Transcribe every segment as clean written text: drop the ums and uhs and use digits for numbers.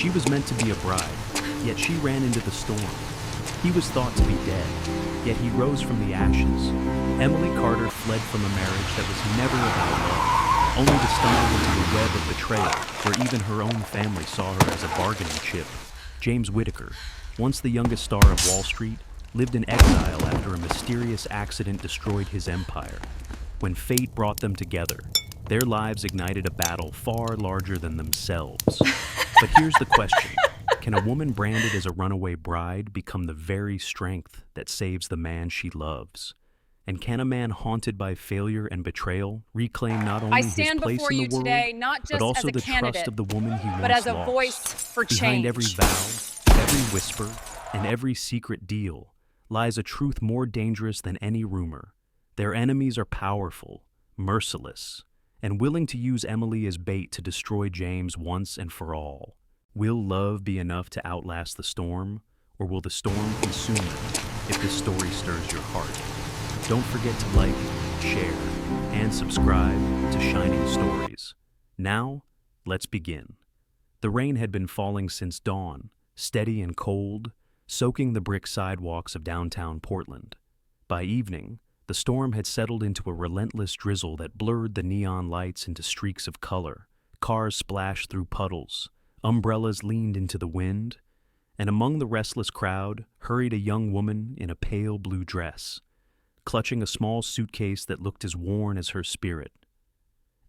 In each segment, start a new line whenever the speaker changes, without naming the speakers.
She was meant to be a bride, yet she ran into the storm. He was thought to be dead, yet he rose from the ashes. Emily Carter fled from a marriage that was never about love, only to stumble into the web of betrayal, where even her own family saw her as a bargaining chip. James Whitaker, once the youngest star of Wall Street, lived in exile after a mysterious accident destroyed his empire. When fate brought them together, their lives ignited a battle far larger than themselves. But here's the question. Can a woman branded as a runaway bride become the very strength that saves the man she loves? And can a man haunted by failure and betrayal reclaim not only his place in the world,
today, not just
but also
as a
the
candidate,
trust of the woman he once
but as a
lost?
voice for
Behind
change.
every vow, every whisper, and every secret deal lies a truth more dangerous than any rumor. Their enemies are powerful, merciless, and willing to use Emily as bait to destroy James once and for all. Will love be enough to outlast the storm, or will the storm consume them if this story stirs your heart? Don't forget to like, share, and subscribe to Shining Stories. Now, let's begin. The rain had been falling since dawn, steady and cold, soaking the brick sidewalks of downtown Portland. By evening, the storm had settled into a relentless drizzle that blurred the neon lights into streaks of color. Cars splashed through puddles, umbrellas leaned into the wind, and among the restless crowd hurried a young woman in a pale blue dress, clutching a small suitcase that looked as worn as her spirit.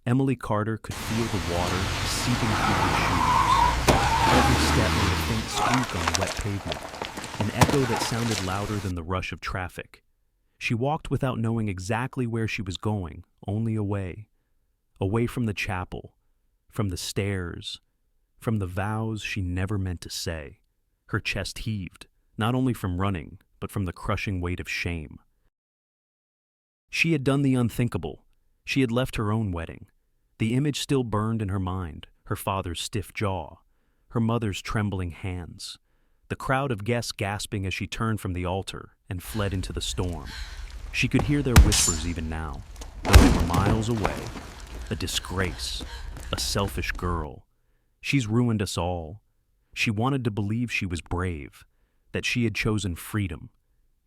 Emily Carter could feel the water seeping through her shoes. Every step made a faint squeak on the wet pavement, an echo that sounded louder than the rush of traffic. She walked without knowing exactly where she was going, only away. Away from the chapel, from the stairs, from the vows she never meant to say. Her chest heaved, not only from running, but from the crushing weight of shame. She had done the unthinkable. She had left her own wedding. The image still burned in her mind, her father's stiff jaw, her mother's trembling hands, the crowd of guests gasping as she turned from the altar and fled into the storm. She could hear their whispers even now, though they were miles away. A disgrace, a selfish girl. She's ruined us all. She wanted to believe she was brave, that she had chosen freedom.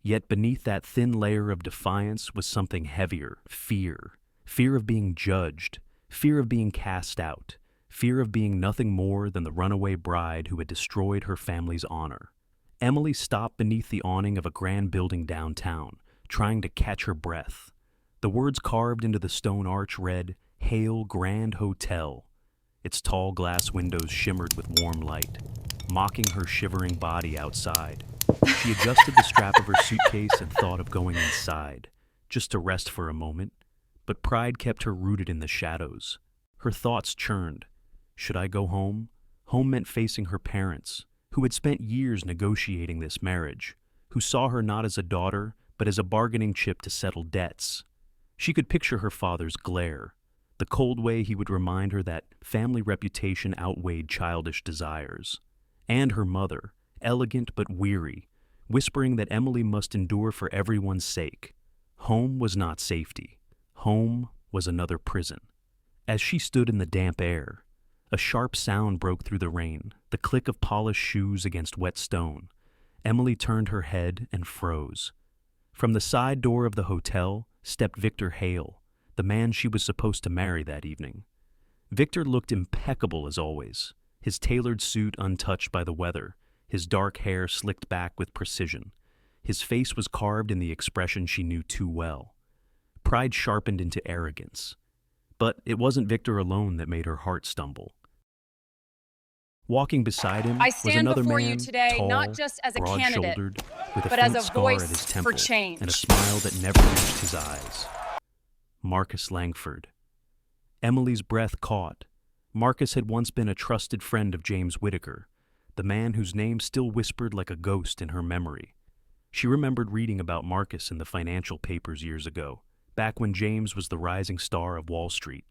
Yet beneath that thin layer of defiance was something heavier, fear. Fear of being judged, fear of being cast out, fear of being nothing more than the runaway bride who had destroyed her family's honor. Emily stopped beneath the awning of a grand building downtown, trying to catch her breath. The words carved into the stone arch read, "Hail Grand Hotel." Its tall glass windows shimmered with warm light, mocking her shivering body outside. She adjusted the strap of her suitcase and thought of going inside, just to rest for a moment, but pride kept her rooted in the shadows. Her thoughts churned. Should I go home? Home meant facing her parents, who had spent years negotiating this marriage, who saw her not as a daughter, but as a bargaining chip to settle debts. She could picture her father's glare, the cold way he would remind her that family reputation outweighed childish desires. And her mother, elegant but weary, whispering that Emily must endure for everyone's sake. Home was not safety. Home was another prison. As she stood in the damp air, a sharp sound broke through the rain, the click of polished shoes against wet stone. Emily turned her head and froze. From the side door of the hotel stepped Victor Hale, the man she was supposed to marry that evening. Victor looked impeccable as always, his tailored suit untouched by the weather, his dark hair slicked back with precision. His face was carved in the expression she knew too well. Pride sharpened into arrogance. But it wasn't Victor alone that made her heart stumble. Walking beside him
I
was
stand
another
before
man,
you today
tall,
not just as a candidate,
broad-shouldered, with a
but as
faint
a
scar at
voice
his
for
temple
change.
and a smile that never reached his eyes. Marcus Langford. Emily's breath caught. Marcus had once been a trusted friend of James Whitaker, the man whose name still whispered like a ghost in her memory. She remembered reading about Marcus in the financial papers years ago, back when James was the rising star of Wall Street.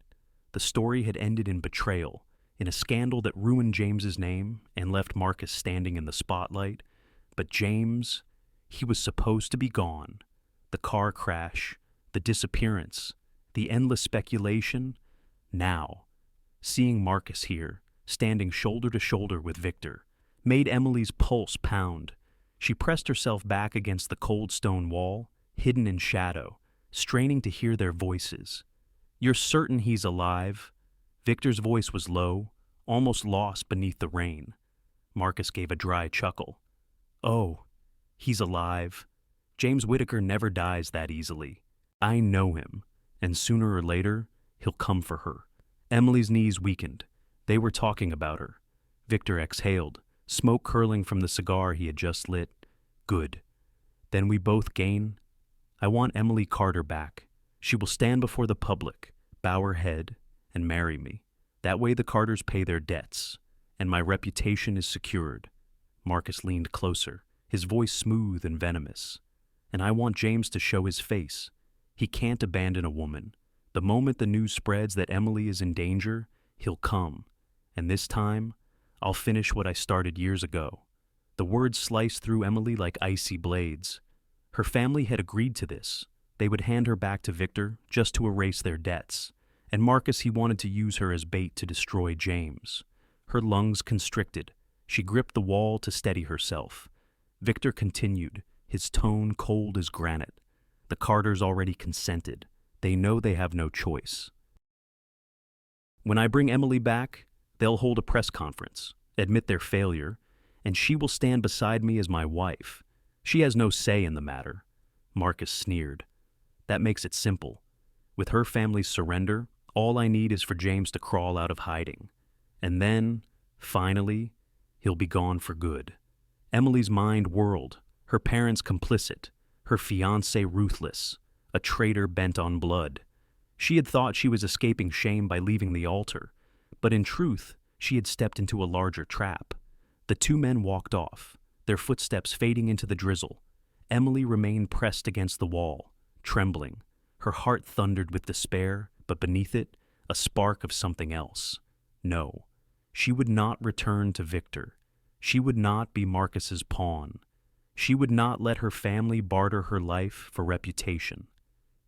The story had ended in betrayal, in a scandal that ruined James's name and left Marcus standing in the spotlight. But James, he was supposed to be gone. The car crash, the disappearance, the endless speculation. Now, seeing Marcus here, standing shoulder to shoulder with Victor, made Emily's pulse pound. She pressed herself back against the cold stone wall, hidden in shadow, straining to hear their voices. "You're certain he's alive?" Victor's voice was low, almost lost beneath the rain. Marcus gave a dry chuckle. "Oh, he's alive. James Whitaker never dies that easily. I know him, and sooner or later, he'll come for her." Emily's knees weakened. They were talking about her. Victor exhaled, smoke curling from the cigar he had just lit. "Good. Then we both gain. I want Emily Carter back. She will stand before the public, bow her head, and marry me. That way the Carters pay their debts, and my reputation is secured." Marcus leaned closer, his voice smooth and venomous. "And I want James to show his face. He can't abandon a woman. The moment the news spreads that Emily is in danger, he'll come. And this time, I'll finish what I started years ago." The words sliced through Emily like icy blades. Her family had agreed to this. They would hand her back to Victor just to erase their debts. And Marcus, he wanted to use her as bait to destroy James. Her lungs constricted. She gripped the wall to steady herself. Victor continued, his tone cold as granite. "The Carters already consented. They know they have no choice. When I bring Emily back, they'll hold a press conference, admit their failure, and she will stand beside me as my wife. She has no say in the matter." Marcus sneered. "That makes it simple. With her family's surrender, all I need is for James to crawl out of hiding. And then, finally, he'll be gone for good." Emily's mind whirled, her parents complicit, her fiancé ruthless, a traitor bent on blood. She had thought she was escaping shame by leaving the altar, but in truth, she had stepped into a larger trap. The two men walked off, their footsteps fading into the drizzle. Emily remained pressed against the wall, trembling. Her heart thundered with despair, but beneath it, a spark of something else. No, she would not return to Victor. She would not be Marcus's pawn. She would not let her family barter her life for reputation.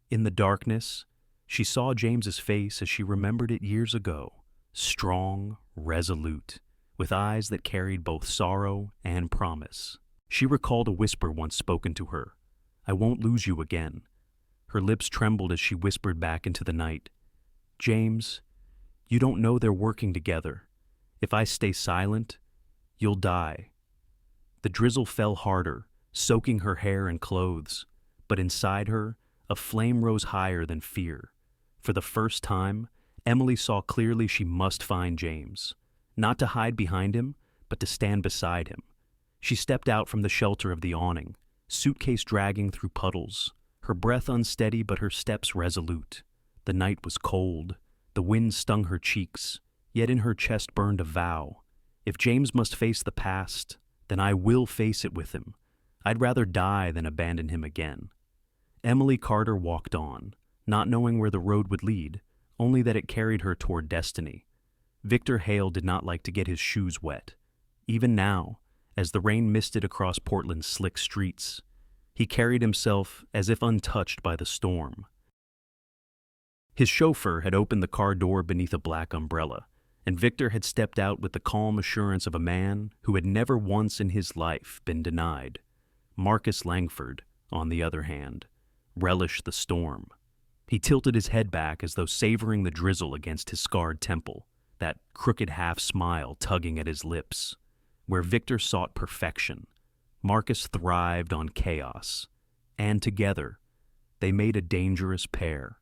In the darkness, she saw James's face as she remembered it years ago, strong, resolute, with eyes that carried both sorrow and promise. She recalled a whisper once spoken to her, "I won't lose you again." Her lips trembled as she whispered back into the night, "James, you don't know they're working together. If I stay silent, you'll die." The drizzle fell harder, soaking her hair and clothes, but inside her, a flame rose higher than fear. For the first time, Emily saw clearly she must find James, not to hide behind him, but to stand beside him. She stepped out from the shelter of the awning, suitcase dragging through puddles, her breath unsteady but her steps resolute. The night was cold, the wind stung her cheeks, yet in her chest burned a vow. If James must face the past, then I will face it with him. I'd rather die than abandon him again. Emily Carter walked on, not knowing where the road would lead, only that it carried her toward destiny. Victor Hale did not like to get his shoes wet. Even now, as the rain misted across Portland's slick streets, he carried himself as if untouched by the storm. His chauffeur had opened the car door beneath a black umbrella, and Victor had stepped out with the calm assurance of a man who had never once in his life been denied. Marcus Langford, on the other hand, relished the storm. He tilted his head back as though savoring the drizzle against his scarred temple, that crooked half-smile tugging at his lips. Where Victor sought perfection, Marcus thrived on chaos, and together, they made a dangerous pair.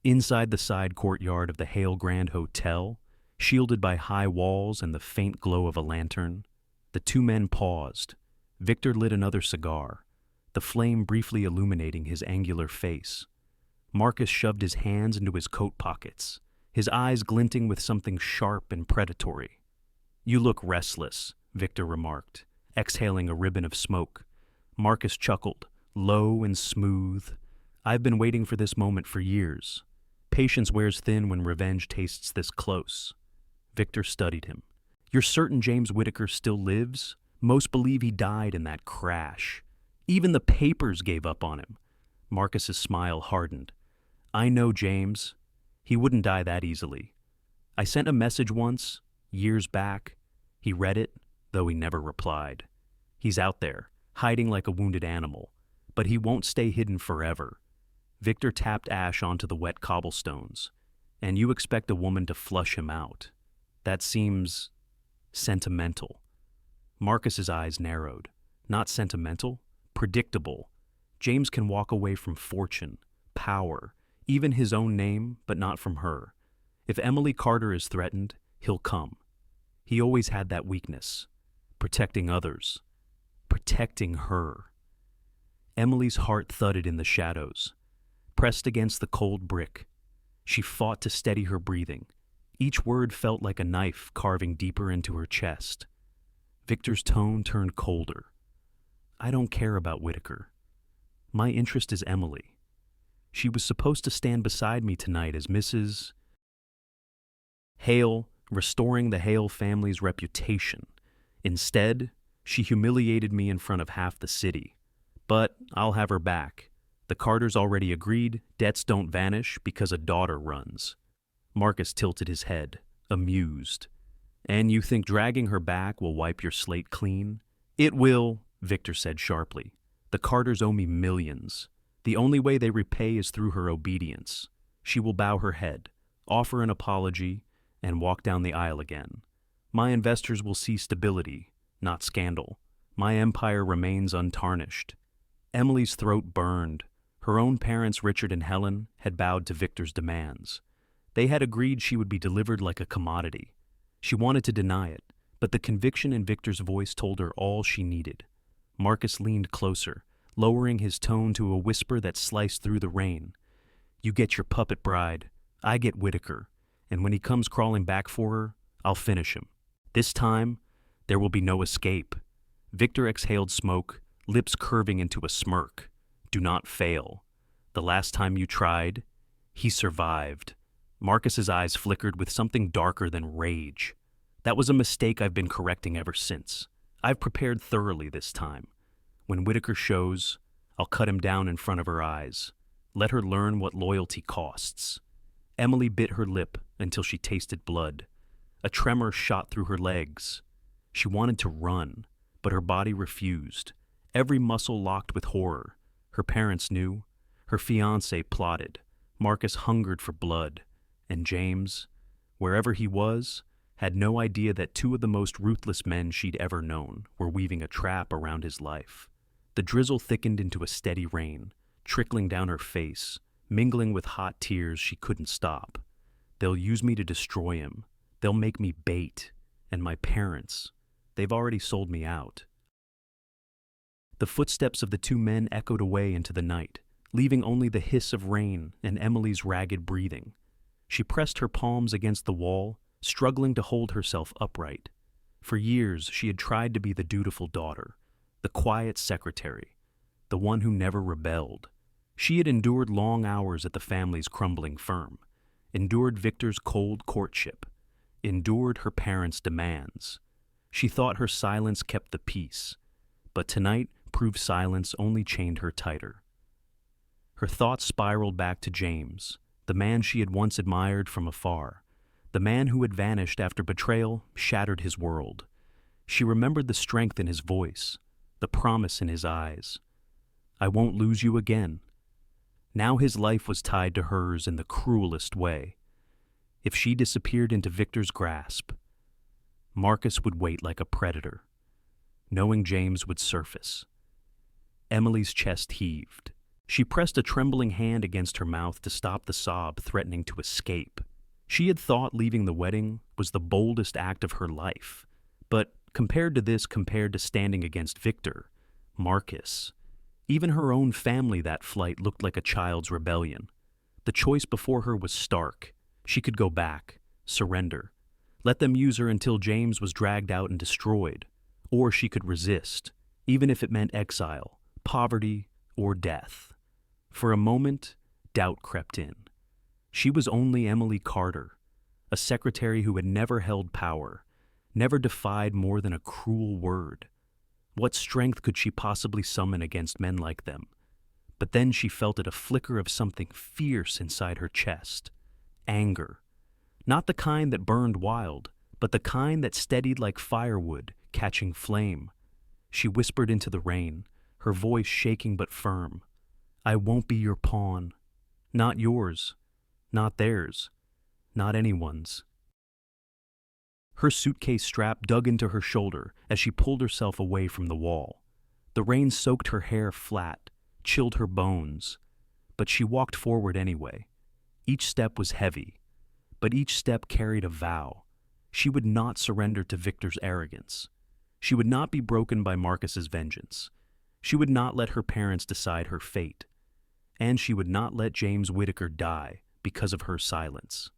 Inside the side courtyard of the Hale Grand Hotel, shielded by high walls and the faint glow of a lantern, the two men paused. Victor lit another cigar, the flame briefly illuminating his angular face. Marcus shoved his hands into his coat pockets, his eyes glinting with something sharp and predatory. "You look restless," Victor remarked, exhaling a ribbon of smoke. Marcus chuckled, low and smooth. "I've been waiting for this moment for years. Patience wears thin when revenge tastes this close." Victor studied him. "You're certain James Whitaker still lives? Most believe he died in that crash. Even the papers gave up on him." Marcus's smile hardened. "I know James. He wouldn't die that easily. I sent a message once, Years back, he read it, though he never replied. He's out there, hiding like a wounded animal, but he won't stay hidden forever. Victor tapped ash onto the wet cobblestones. And you expect a woman to flush him out. That seems sentimental. Marcus's eyes narrowed. Not sentimental, predictable. James can walk away from fortune, power, even his own name, but not from her. If Emily Carter is threatened, he'll come. He always had that weakness. Protecting others. Protecting her. Emily's heart thudded in the shadows, pressed against the cold brick. She fought to steady her breathing. Each word felt like a knife carving deeper into her chest. Victor's tone turned colder. I don't care about Whitaker. My interest is Emily. She was supposed to stand beside me tonight as Mrs. Hale, restoring the Hale family's reputation. Instead, she humiliated me in front of half the city. But I'll have her back. The Carters already agreed debts don't vanish because a daughter runs. Marcus tilted his head, amused. And you think dragging her back will wipe your slate clean? It will, Victor said sharply. The Carters owe me millions. The only way they repay is through her obedience. She will bow her head, offer an apology, and walk down the aisle again. My investors will see stability, not scandal. My empire remains untarnished. Emily's throat burned. Her own parents, Richard and Helen, had bowed to Victor's demands. They had agreed she would be delivered like a commodity. She wanted to deny it, but the conviction in Victor's voice told her all she needed. Marcus leaned closer, lowering his tone to a whisper that sliced through the rain. You get your puppet bride, I get Whitaker, and when he comes crawling back for her, I'll finish him. This time, there will be no escape. Victor exhaled smoke, lips curving into a smirk. Do not fail. The last time you tried, he survived. Marcus's eyes flickered with something darker than rage. That was a mistake I've been correcting ever since. I've prepared thoroughly this time. When Whitaker shows, I'll cut him down in front of her eyes. Let her learn what loyalty costs. Emily bit her lip until she tasted blood. A tremor shot through her legs. She wanted to run, but her body refused. Every muscle locked with horror. Her parents knew. Her fiancé plotted. Marcus hungered for blood. And James, wherever he was, had no idea that two of the most ruthless men she'd ever known were weaving a trap around his life. The drizzle thickened into a steady rain, trickling down her face, mingling with hot tears she couldn't stop. They'll use me to destroy him. They'll make me bait. And my parents, they've already sold me out. The footsteps of the two men echoed away into the night, leaving only the hiss of rain and Emily's ragged breathing. She pressed her palms against the wall, struggling to hold herself upright. For years, she had tried to be the dutiful daughter, the quiet secretary, the one who never rebelled. She had endured long hours at the family's crumbling firm, endured Victor's cold courtship, endured her parents' demands. She thought her silence kept the peace, but tonight proved silence only chained her tighter. Her thoughts spiraled back to James, the man she had once admired from afar, the man who had vanished after betrayal shattered his world. She remembered the strength in his voice, the promise in his eyes. I won't lose you again. Now his life was tied to hers in the cruelest way. If she disappeared into Victor's grasp, Marcus would wait like a predator, knowing James would surface. Emily's chest heaved. She pressed a trembling hand against her mouth to stop the sob threatening to escape. She had thought leaving the wedding was the boldest act of her life, but compared to standing against Victor, Marcus, even her own family, that flight looked like a child's rebellion. The choice before her was stark. She could go back, surrender, let them use her until James was dragged out and destroyed, or she could resist, even if it meant exile, poverty, or death. For a moment, doubt crept in. She was only Emily Carter, a secretary who had never held power, never defied more than a cruel word. What strength could she possibly summon against men like them? But then she felt a flicker of something fierce inside her chest. Anger. Not the kind that burned wild, but the kind that steadied like firewood catching flame. She whispered into the rain, her voice shaking but firm. I won't be your pawn. Not yours. Not theirs. Not anyone's. Her suitcase strap dug into her shoulder as she pulled herself away from the wall. The rain soaked her hair flat, chilled her bones, but she walked forward anyway. Each step was heavy, but each step carried a vow. She would not surrender to Victor's arrogance. She would not be broken by Marcus's vengeance. She would not let her parents decide her fate. And she would not let James Whitaker die because of her silence.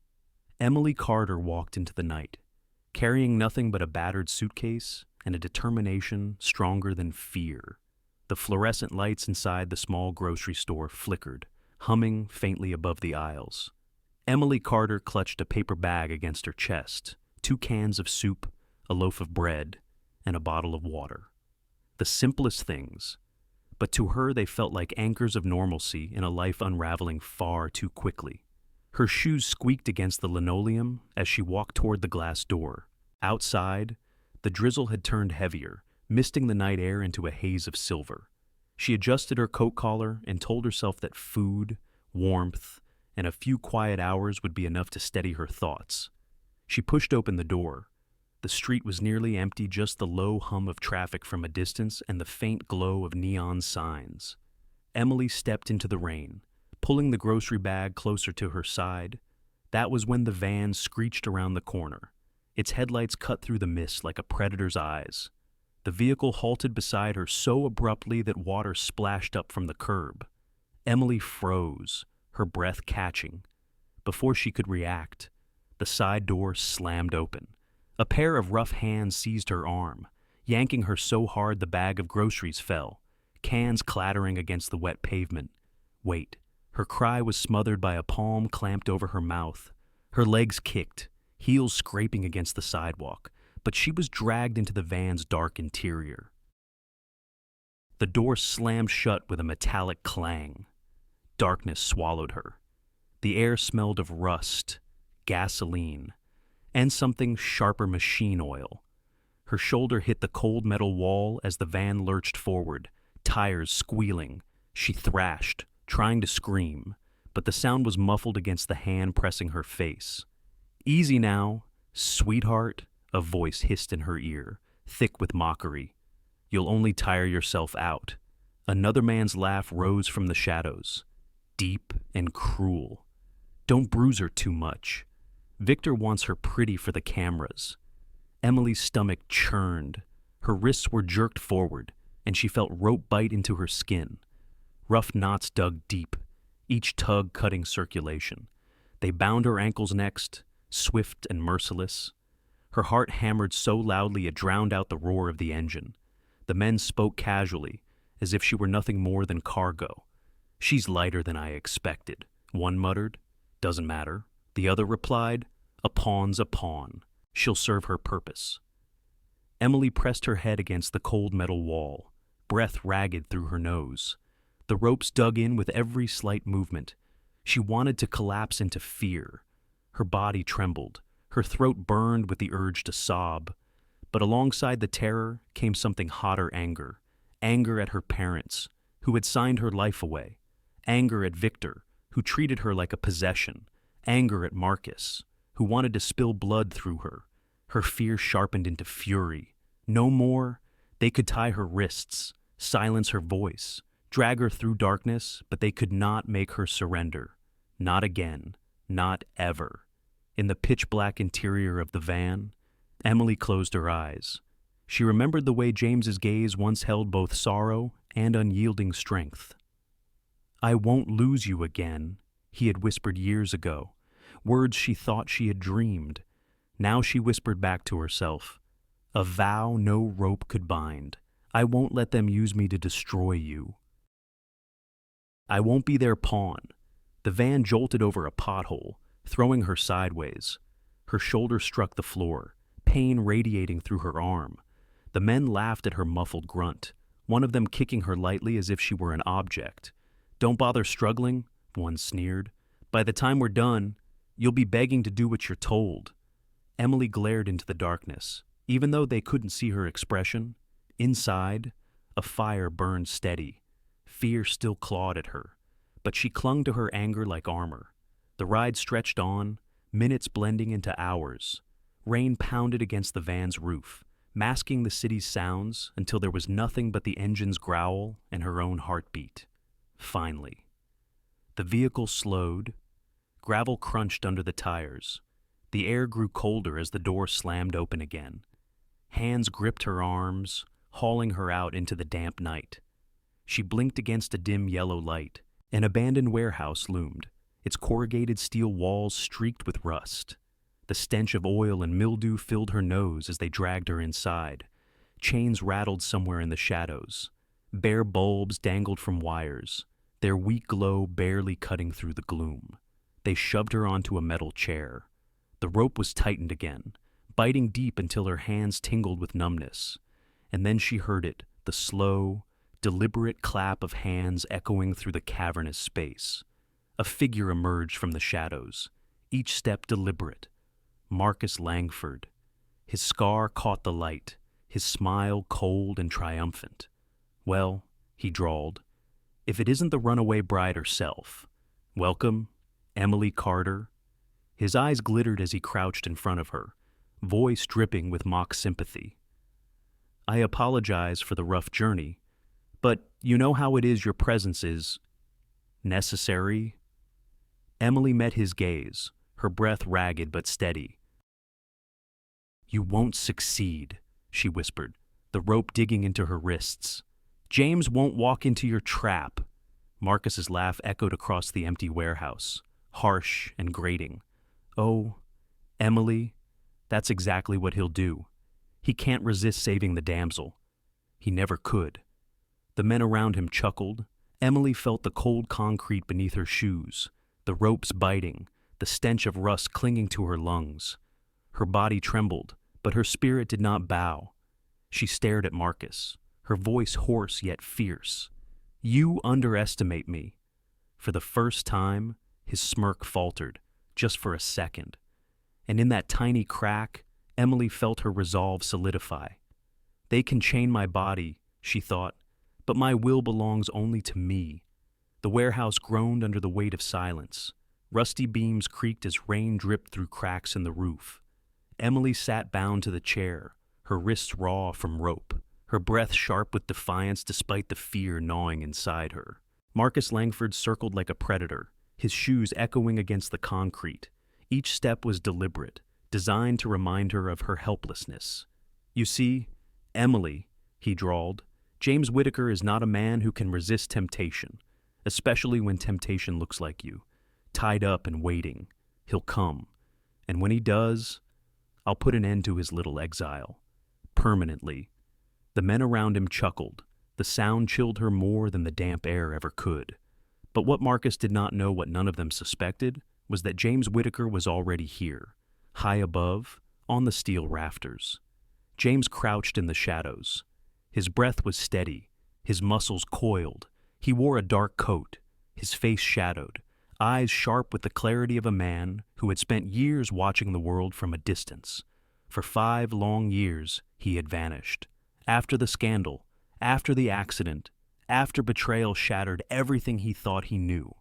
Emily Carter walked into the night, carrying nothing but a battered suitcase and a determination stronger than fear. The fluorescent lights inside the small grocery store flickered, humming faintly above the aisles. Emily Carter clutched a paper bag against her chest, 2 cans of soup, a loaf of bread, and a bottle of water. The simplest things, but to her they felt like anchors of normalcy in a life unraveling far too quickly. Her shoes squeaked against the linoleum as she walked toward the glass door. Outside, the drizzle had turned heavier, misting the night air into a haze of silver. She adjusted her coat collar and told herself that food, warmth, and a few quiet hours would be enough to steady her thoughts. She pushed open the door. The street was nearly empty, just the low hum of traffic from a distance and the faint glow of neon signs. Emily stepped into the rain, pulling the grocery bag closer to her side. That was when the van screeched around the corner. Its headlights cut through the mist like a predator's eyes. The vehicle halted beside her so abruptly that water splashed up from the curb. Emily froze, her breath catching. Before she could react, the side door slammed open. A pair of rough hands seized her arm, yanking her so hard the bag of groceries fell, cans clattering against the wet pavement. Wait. Her cry was smothered by a palm clamped over her mouth. Her legs kicked, heels scraping against the sidewalk, but she was dragged into the van's dark interior. The door slammed shut with a metallic clang. Darkness swallowed her. The air smelled of rust, gasoline, and something sharper, machine oil. Her shoulder hit the cold metal wall as the van lurched forward, tires squealing. She thrashed, trying to scream, but the sound was muffled against the hand pressing her face. Easy now, sweetheart, a voice hissed in her ear, thick with mockery. You'll only tire yourself out. Another man's laugh rose from the shadows, deep and cruel. Don't bruise her too much. Victor wants her pretty for the cameras. Emily's stomach churned. Her wrists were jerked forward, and she felt rope bite into her skin. Rough knots dug deep, each tug cutting circulation. They bound her ankles next, swift and merciless. Her heart hammered so loudly it drowned out the roar of the engine. The men spoke casually, as if she were nothing more than cargo. She's lighter than I expected, one muttered. Doesn't matter. The other replied, a pawn's a pawn. She'll serve her purpose. Emily pressed her head against the cold metal wall, breath ragged through her nose. The ropes dug in with every slight movement. She wanted to collapse into fear. Her body trembled. Her throat burned with the urge to sob. But alongside the terror came something hotter anger. Anger at her parents, who had signed her life away. Anger at Victor, who treated her like a possession. Anger at Marcus, who wanted to spill blood through her. Her fear sharpened into fury. No more. They could tie her wrists, silence her voice, drag her through darkness, but they could not make her surrender. Not again. Not ever. In the pitch-black interior of the van, Emily closed her eyes. She remembered the way James's gaze once held both sorrow and unyielding strength. I won't lose you again, he had whispered years ago, words she thought she had dreamed. Now she whispered back to herself, a vow no rope could bind. I won't let them use me to destroy you. I won't be their pawn. The van jolted over a pothole, throwing her sideways. Her shoulder struck the floor, pain radiating through her arm. The men laughed at her muffled grunt, one of them kicking her lightly as if she were an object. Don't bother struggling, one sneered. By the time we're done, you'll be begging to do what you're told. Emily glared into the darkness. Even though they couldn't see her expression, inside, a fire burned steady. Fear still clawed at her, but she clung to her anger like armor. The ride stretched on, minutes blending into hours. Rain pounded against the van's roof, masking the city's sounds until there was nothing but the engine's growl and her own heartbeat. Finally, the vehicle slowed. Gravel crunched under the tires. The air grew colder as the door slammed open again. Hands gripped her arms, hauling her out into the damp night. She blinked against a dim yellow light. An abandoned warehouse loomed, its corrugated steel walls streaked with rust. The stench of oil and mildew filled her nose as they dragged her inside. Chains rattled somewhere in the shadows. Bare bulbs dangled from wires, their weak glow barely cutting through the gloom. They shoved her onto a metal chair. The rope was tightened again, biting deep until her hands tingled with numbness. And then she heard it, the slow, deliberate clap of hands echoing through the cavernous space. A figure emerged from the shadows, each step deliberate. Marcus Langford. His scar caught the light, his smile cold and triumphant. "Well," he drawled, "if it isn't the runaway bride herself. Welcome, Emily Carter." His eyes glittered as he crouched in front of her, voice dripping with mock sympathy. "I apologize for the rough journey, but you know how it is, your presence is necessary." Emily met his gaze, her breath ragged but steady. "You won't succeed," she whispered, the rope digging into her wrists. "James won't walk into your trap." Marcus's laugh echoed across the empty warehouse, harsh and grating. "Oh, Emily, that's exactly what he'll do. He can't resist saving the damsel. He never could." The men around him chuckled. Emily felt the cold concrete beneath her shoes, the ropes biting, the stench of rust clinging to her lungs. Her body trembled, but her spirit did not bow. She stared at Marcus, her voice hoarse yet fierce. "You underestimate me." For the first time, his smirk faltered, just for a second. And in that tiny crack, Emily felt her resolve solidify. "They can chain my body," she thought, "but my will belongs only to me." The warehouse groaned under the weight of silence. Rusty beams creaked as rain dripped through cracks in the roof. Emily sat bound to the chair, her wrists raw from rope, her breath sharp with defiance despite the fear gnawing inside her. Marcus Langford circled like a predator, his shoes echoing against the concrete. Each step was deliberate, designed to remind her of her helplessness. "You see, Emily," he drawled, "James Whitaker is not a man who can resist temptation, especially when temptation looks like you, tied up and waiting. He'll come, and when he does, I'll put an end to his little exile. Permanently." The men around him chuckled. The sound chilled her more than the damp air ever could. But what Marcus did not know, what none of them suspected, was that James Whitaker was already here, high above, on the steel rafters. James crouched in the shadows. His breath was steady, his muscles coiled. He wore a dark coat, his face shadowed, eyes sharp with the clarity of a man who had spent years watching the world from a distance. For 5 long years, he had vanished. After the scandal, after the accident, after betrayal shattered everything he thought he knew.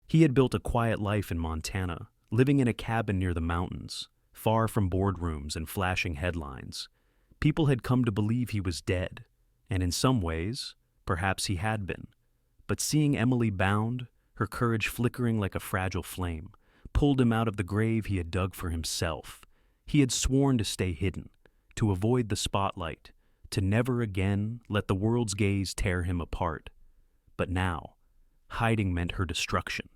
He had built a quiet life in Montana, living in a cabin near the mountains, far from boardrooms and flashing headlines. People had come to believe he was dead, and in some ways, perhaps he had been. But seeing Emily bound, her courage flickering like a fragile flame, pulled him out of the grave he had dug for himself. He had sworn to stay hidden, to avoid the spotlight, to never again let the world's gaze tear him apart. But now, hiding meant her destruction.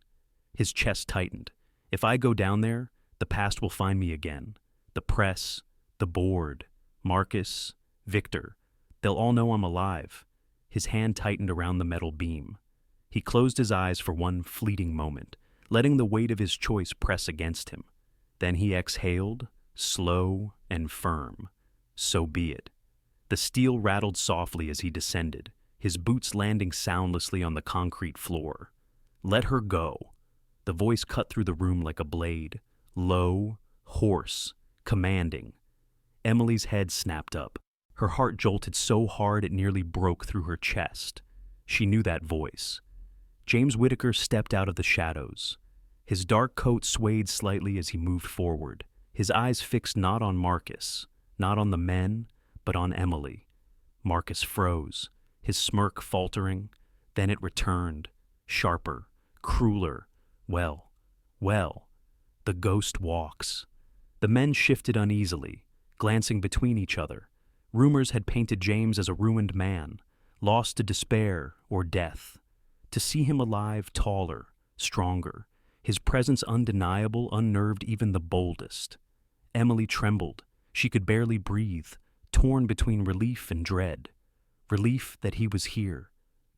His chest tightened. "If I go down there, the past will find me again. The press, the board, Marcus, Victor, they'll all know I'm alive." His hand tightened around the metal beam. He closed his eyes for one fleeting moment, letting the weight of his choice press against him. Then he exhaled, slow and firm. So be it. The steel rattled softly as he descended, his boots landing soundlessly on the concrete floor. "Let her go." The voice cut through the room like a blade, low, hoarse, commanding. Emily's head snapped up. Her heart jolted so hard it nearly broke through her chest. She knew that voice. James Whitaker stepped out of the shadows. His dark coat swayed slightly as he moved forward, his eyes fixed not on Marcus, not on the men, but on Emily. Marcus froze, his smirk faltering. Then it returned, sharper, crueler. Well, the ghost walks. The men shifted uneasily, glancing between each other. Rumors had painted James as a ruined man, lost to despair or death. To see him alive, taller, stronger, his presence undeniable, unnerved even the boldest. Emily trembled. She could barely breathe, torn between relief and dread. Relief that he was here.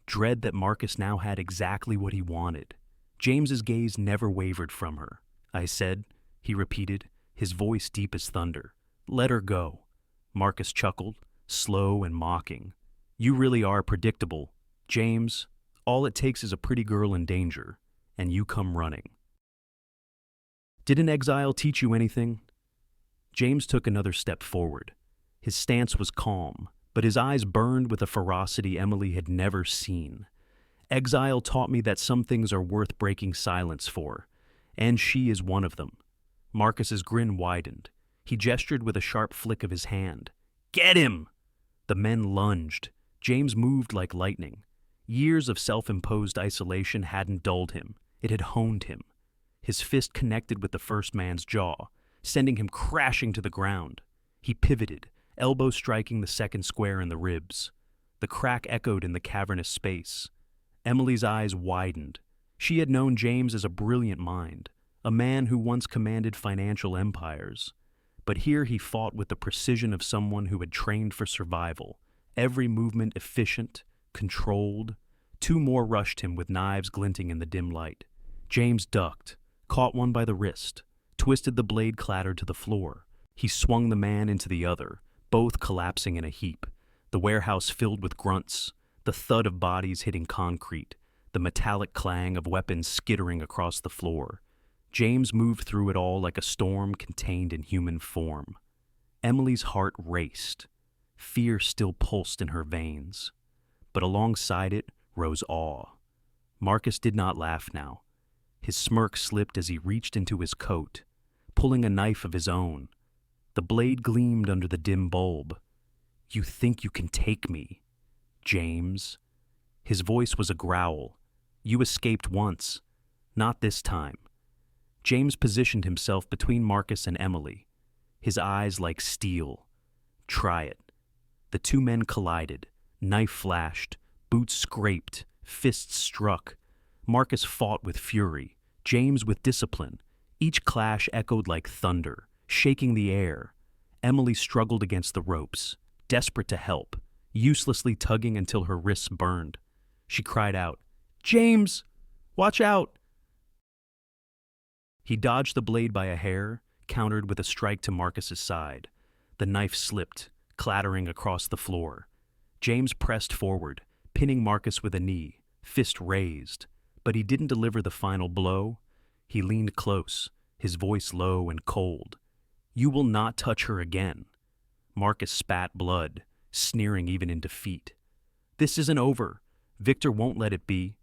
Dread that Marcus now had exactly what he wanted. James's gaze never wavered from her. "I said," he repeated, his voice deep as thunder. "Let her go." Marcus chuckled, slow and mocking. "You really are predictable. James, all it takes is a pretty girl in danger, and you come running." "Did an exile teach you anything?" James took another step forward. His stance was calm, but his eyes burned with a ferocity Emily had never seen. "Exile taught me that some things are worth breaking silence for, and she is one of them." Marcus's grin widened. He gestured with a sharp flick of his hand. "Get him!" The men lunged. James moved like lightning. Years of self-imposed isolation hadn't dulled him. It had honed him. His fist connected with the first man's jaw, sending him crashing to the ground. He pivoted, elbow striking the second square in the ribs. The crack echoed in the cavernous space. Emily's eyes widened. She had known James as a brilliant mind, a man who once commanded financial empires. But here he fought with the precision of someone who had trained for survival, every movement efficient, controlled. Two more rushed him with knives glinting in the dim light. James ducked, caught one by the wrist, twisted the blade clattered to the floor. He swung the man into the other, both collapsing in a heap. The warehouse filled with grunts, the thud of bodies hitting concrete, the metallic clang of weapons skittering across the floor. James moved through it all like a storm contained in human form. Emily's heart raced. Fear still pulsed in her veins. But alongside it rose awe. Marcus did not laugh now. His smirk slipped as he reached into his coat, pulling a knife of his own. The blade gleamed under the dim bulb. "You think you can take me, James?" His voice was a growl. "You escaped once. Not this time." James positioned himself between Marcus and Emily, his eyes like steel. "Try it." The two men collided. Knife flashed, boots scraped, fists struck. Marcus fought with fury, James with discipline. Each clash echoed like thunder, shaking the air. Emily struggled against the ropes, desperate to help, uselessly tugging until her wrists burned. She cried out, "James, watch out!" He dodged the blade by a hair, countered with a strike to Marcus's side. The knife slipped, clattering across the floor. James pressed forward, pinning Marcus with a knee, fist raised. But he didn't deliver the final blow. He leaned close, his voice low and cold. "You will not touch her again." Marcus spat blood, sneering even in defeat. "This isn't over. Victor won't let it be."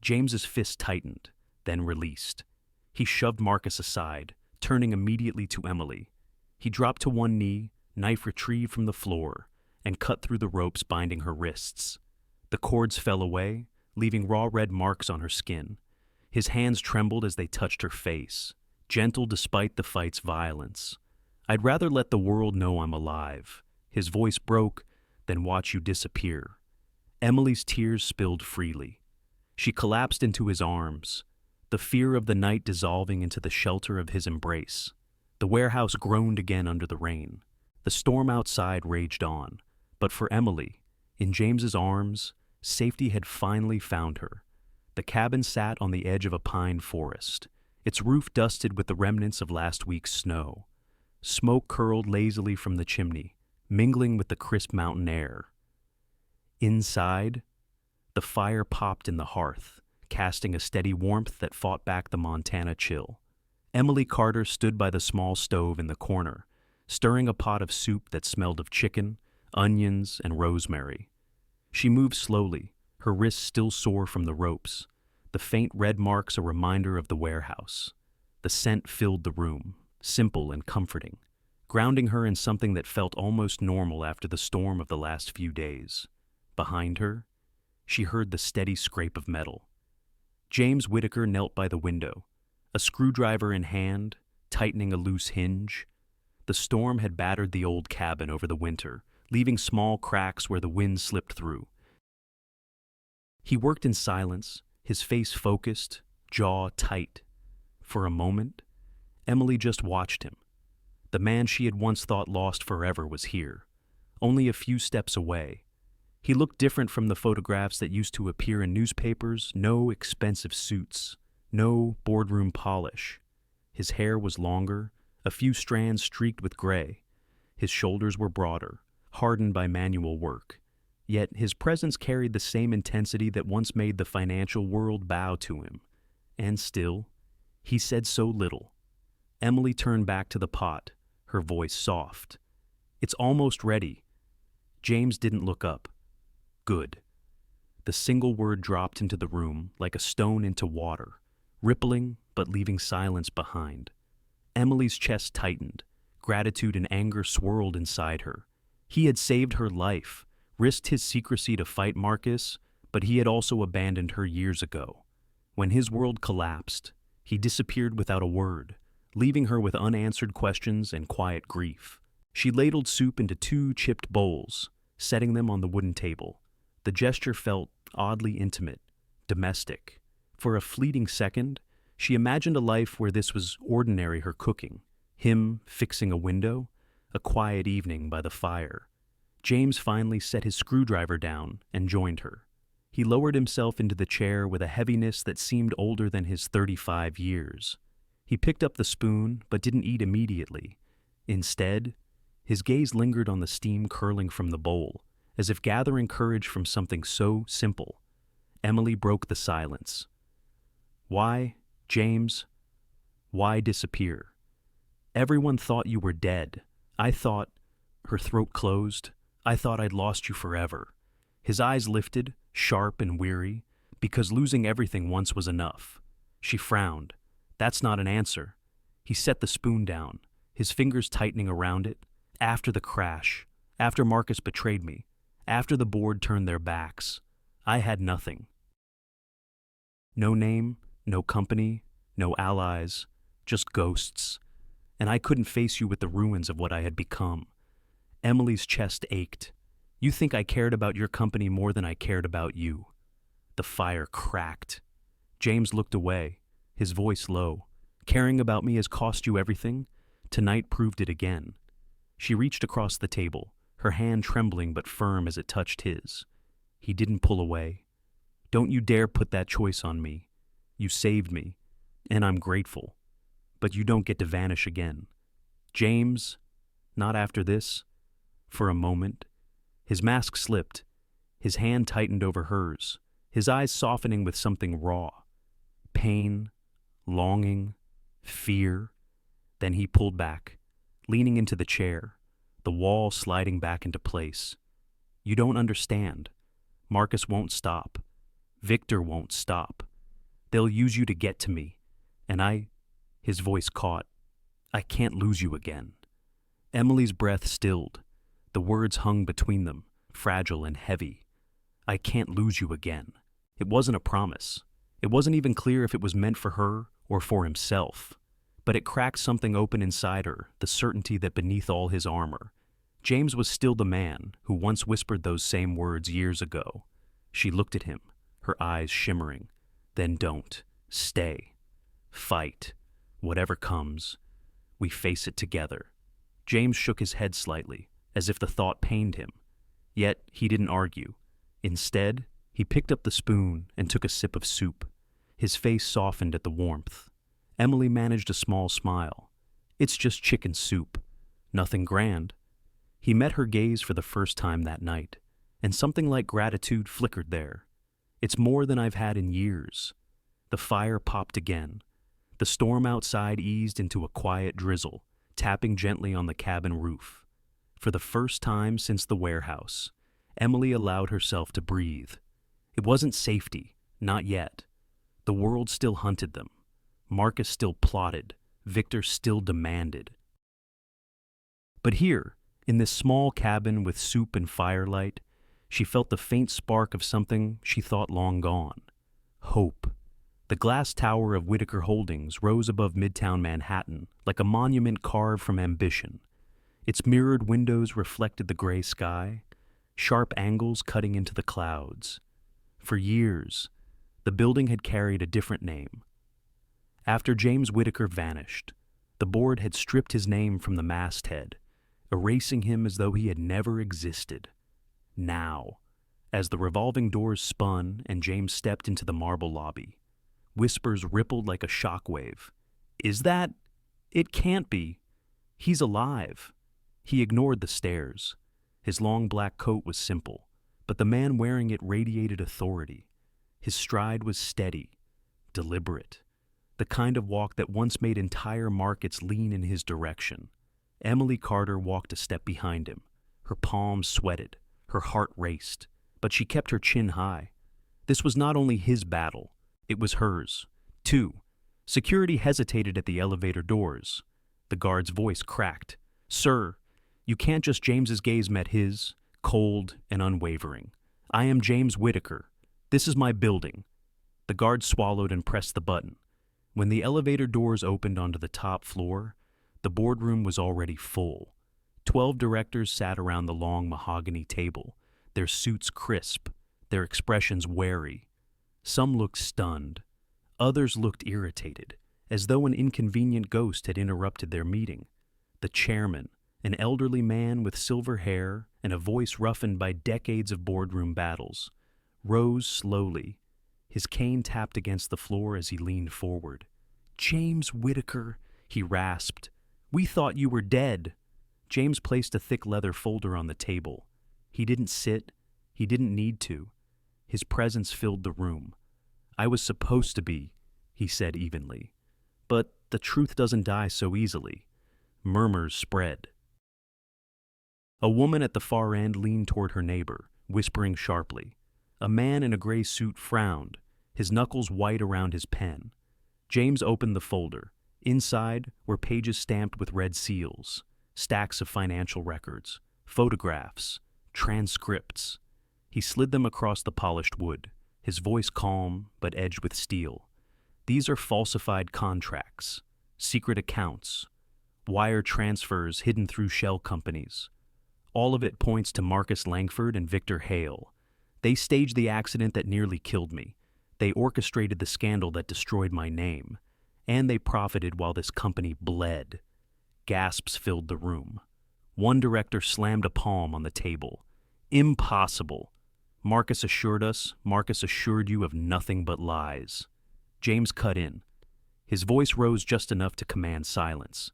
James's fist tightened, then released. He shoved Marcus aside, turning immediately to Emily. He dropped to one knee, knife retrieved from the floor, and cut through the ropes binding her wrists. The cords fell away, leaving raw red marks on her skin. His hands trembled as they touched her face, gentle despite the fight's violence. "I'd rather let the world know I'm alive." His voice broke, "than watch you disappear." Emily's tears spilled freely. She collapsed into his arms, the fear of the night dissolving into the shelter of his embrace. The warehouse groaned again under the rain. The storm outside raged on, but for Emily, in James's arms, safety had finally found her. The cabin sat on the edge of a pine forest, its roof dusted with the remnants of last week's snow. Smoke curled lazily from the chimney, mingling with the crisp mountain air. Inside, the fire popped in the hearth, casting a steady warmth that fought back the Montana chill. Emily Carter stood by the small stove in the corner, stirring a pot of soup that smelled of chicken, onions, and rosemary. She moved slowly, her wrists still sore from the ropes, the faint red marks a reminder of the warehouse. The scent filled the room, simple and comforting, grounding her in something that felt almost normal after the storm of the last few days. Behind her, she heard the steady scrape of metal. James Whitaker knelt by the window, a screwdriver in hand, tightening a loose hinge. The storm had battered the old cabin over the winter, leaving small cracks where the wind slipped through. He worked in silence, his face focused, jaw tight. For a moment, Emily just watched him. The man she had once thought lost forever was here, only a few steps away. He looked different from the photographs that used to appear in newspapers. No expensive suits, no boardroom polish. His hair was longer, a few strands streaked with gray. His shoulders were broader, hardened by manual work. Yet his presence carried the same intensity that once made the financial world bow to him. And still, he said so little. Emily turned back to the pot, her voice soft. "It's almost ready." James didn't look up. "Good." The single word dropped into the room like a stone into water, rippling but leaving silence behind. Emily's chest tightened. Gratitude and anger swirled inside her. He had saved her life, risked his secrecy to fight Marcus, but he had also abandoned her years ago. When his world collapsed, he disappeared without a word, leaving her with unanswered questions and quiet grief. She ladled soup into 2 chipped bowls, setting them on the wooden table. The gesture felt oddly intimate, domestic. For a fleeting second, she imagined a life where this was ordinary, her cooking, him fixing a window, a quiet evening by the fire. James finally set his screwdriver down and joined her. He lowered himself into the chair with a heaviness that seemed older than his 35 years. He picked up the spoon but didn't eat immediately. Instead, his gaze lingered on the steam curling from the bowl, as if gathering courage from something so simple. Emily broke the silence. "Why, James? Why disappear? Everyone thought you were dead. I thought—" Her throat closed. "I thought I'd lost you forever." His eyes lifted, sharp and weary, because losing everything once was enough. She frowned. "That's not an answer." He set the spoon down, his fingers tightening around it. "After the crash, after Marcus betrayed me, after the board turned their backs, I had nothing. No name, no company, no allies, just ghosts. And I couldn't face you with the ruins of what I had become." Emily's chest ached. "You think I cared about your company more than I cared about you." The fire cracked. James looked away, his voice low. "Caring about me has cost you everything? Tonight proved it again." She reached across the table, her hand trembling but firm as it touched his. He didn't pull away. "Don't you dare put that choice on me. You saved me, and I'm grateful. But you don't get to vanish again. James, not after this." For a moment, his mask slipped, his hand tightened over hers, his eyes softening with something raw. Pain, longing, fear. Then he pulled back, leaning into the chair, the wall sliding back into place. "You don't understand. Marcus won't stop. Victor won't stop. They'll use you to get to me. And his voice caught. "I can't lose you again." Emily's breath stilled. The words hung between them, fragile and heavy. "I can't lose you again." It wasn't a promise. It wasn't even clear if it was meant for her or for himself. But it cracked something open inside her, the certainty that beneath all his armor, James was still the man who once whispered those same words years ago. She looked at him, her eyes shimmering. "Then don't. Stay. Fight. Whatever comes. We face it together." James shook his head slightly, as if the thought pained him. Yet he didn't argue. Instead, he picked up the spoon and took a sip of soup. His face softened at the warmth. Emily managed a small smile. "It's just chicken soup. Nothing grand." He met her gaze for the first time that night, and something like gratitude flickered there. "It's more than I've had in years." The fire popped again. The The storm outside eased into a quiet drizzle, tapping gently on the cabin roof. For the first time since the warehouse, Emily allowed herself to breathe. It wasn't safety, not yet. The world still hunted them. Marcus still plotted. Victor still demanded. But here, in this small cabin with soup and firelight, she felt the faint spark of something she thought long gone. Hope. The glass tower of Whitaker Holdings rose above Midtown Manhattan like a monument carved from ambition. Its mirrored windows reflected the gray sky, sharp angles cutting into the clouds. For years, the building had carried a different name. After James Whitaker vanished, the board had stripped his name from the masthead, erasing him as though he had never existed. Now, as the revolving doors spun and James stepped into the marble lobby, whispers rippled like a shockwave. Is that? It can't be. He's alive. He ignored the stares. His long black coat was simple, but the man wearing it radiated authority. His stride was steady, deliberate, the kind of walk that once made entire markets lean in his direction. Emily Carter walked a step behind him. Her palms sweated, her heart raced, but she kept her chin high. This was not only his battle, it was hers, too. Security hesitated at the elevator doors. The guard's voice cracked. "Sir, you can't just..." James's gaze met his, cold and unwavering. "I am James Whitaker. This is my building." The guard swallowed and pressed the button. When the elevator doors opened onto the top floor, the boardroom was already full. 12 directors sat around the long mahogany table, their suits crisp, their expressions wary. Some looked stunned. Others looked irritated, as though an inconvenient ghost had interrupted their meeting. The chairman, an elderly man with silver hair and a voice roughened by decades of boardroom battles, rose slowly. His cane tapped against the floor as he leaned forward. "James Whitaker," he rasped. "We thought you were dead." James placed a thick leather folder on the table. He didn't sit. He didn't need to. His presence filled the room. "I was supposed to be," he said evenly. "But the truth doesn't die so easily." Murmurs spread. A woman at the far end leaned toward her neighbor, whispering sharply. A man in a gray suit frowned, his knuckles white around his pen. James opened the folder. Inside were pages stamped with red seals, stacks of financial records, photographs, transcripts. He slid them across the polished wood, his voice calm but edged with steel. "These are falsified contracts, secret accounts, wire transfers hidden through shell companies. All of it points to Marcus Langford and Victor Hale. They staged the accident that nearly killed me. They orchestrated the scandal that destroyed my name. And they profited while this company bled." Gasps filled the room. One director slammed a palm on the table. "Impossible. Marcus assured us, Marcus assured you of nothing but lies." James cut in. His voice rose just enough to command silence.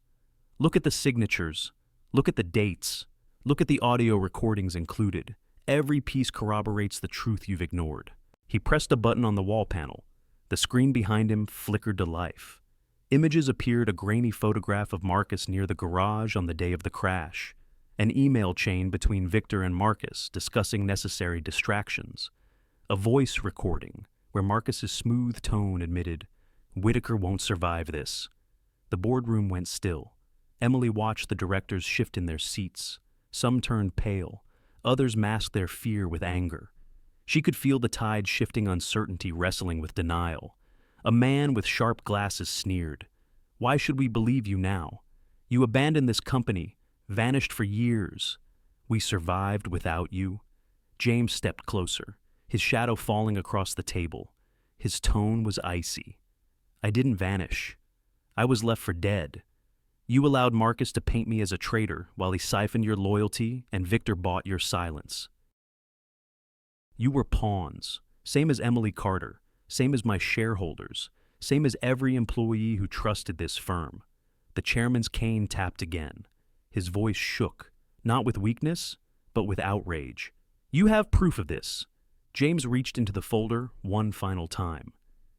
"Look at the signatures. Look at the dates. Look at the audio recordings included. Every piece corroborates the truth you've ignored." He pressed a button on the wall panel. The screen behind him flickered to life. Images appeared: a grainy photograph of Marcus near the garage on the day of the crash, an email chain between Victor and Marcus discussing necessary distractions, a voice recording where Marcus's smooth tone admitted, "Whitaker won't survive this." The boardroom went still. Emily watched the directors shift in their seats. Some turned pale, others masked their fear with anger. She could feel the tide shifting, uncertainty wrestling with denial. A man with sharp glasses sneered. "Why should we believe you now? You abandoned this company, vanished for years. We survived without you." James stepped closer, his shadow falling across the table. His tone was icy. "I didn't vanish. I was left for dead. You allowed Marcus to paint me as a traitor while he siphoned your loyalty and Victor bought your silence. You were pawns, same as Emily Carter, same as my shareholders, same as every employee who trusted this firm." The chairman's cane tapped again. His voice shook, not with weakness, but with outrage. "You have proof of this." James reached into the folder one final time.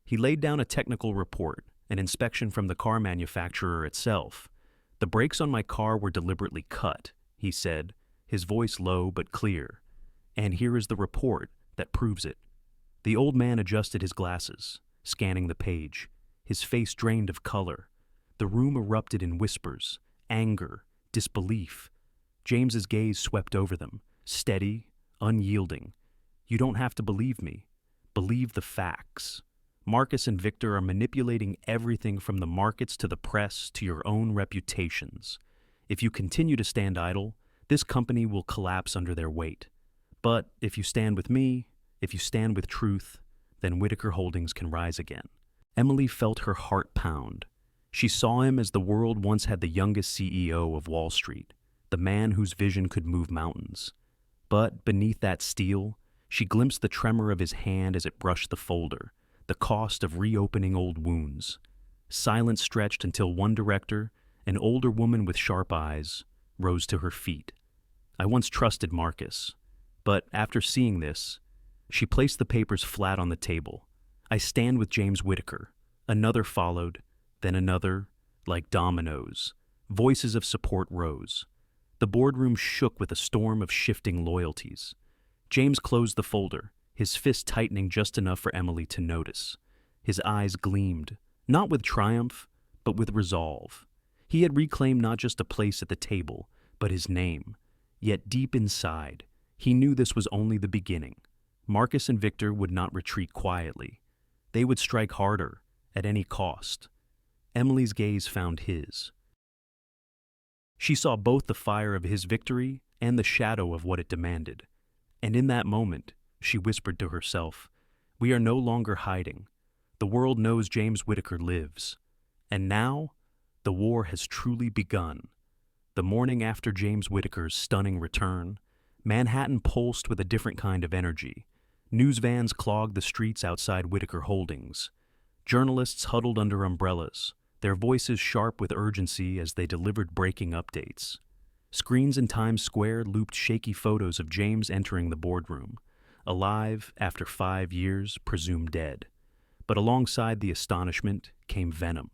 He laid down a technical report, an inspection from the car manufacturer itself. The brakes on my car were deliberately cut, he said, his voice low but clear. And here is the report that proves it. The old man adjusted his glasses, scanning the page. His face drained of color. The room erupted in whispers, anger, disbelief. James's gaze swept over them, steady, unyielding. You don't have to believe me. Believe the facts. Marcus and Victor are manipulating everything from the markets to the press to your own reputations. If you continue to stand idle, this company will collapse under their weight. But if you stand with me, if you stand with truth, then Whitaker Holdings can rise again. Emily felt her heart pound. She saw him as the world once had the youngest CEO of Wall Street, the man whose vision could move mountains. But beneath that steel, she glimpsed the tremor of his hand as it brushed the folder, the cost of reopening old wounds. Silence stretched until one director, an older woman with sharp eyes, rose to her feet. I once trusted Marcus, but after seeing this, she placed the papers flat on the table. I stand with James Whitaker. Another followed, then another, like dominoes. Voices of support rose. The boardroom shook with a storm of shifting loyalties. James closed the folder, his fist tightening just enough for Emily to notice. His eyes gleamed, not with triumph, but with resolve. He had reclaimed not just a place at the table, but his name. Yet deep inside, he knew this was only the beginning. Marcus and Victor would not retreat quietly. They would strike harder, at any cost. Emily's gaze found his. She saw both the fire of his victory and the shadow of what it demanded. And in that moment, she whispered to herself, "We are no longer hiding. The world knows James Whitaker lives. And now, the war has truly begun." The morning after James Whitaker's stunning return, Manhattan pulsed with a different kind of energy. News vans clogged the streets outside Whitaker Holdings. Journalists huddled under umbrellas, their voices sharp with urgency as they delivered breaking updates. Screens in Times Square looped shaky photos of James entering the boardroom, alive after 5 years, presumed dead. But alongside the astonishment came venom.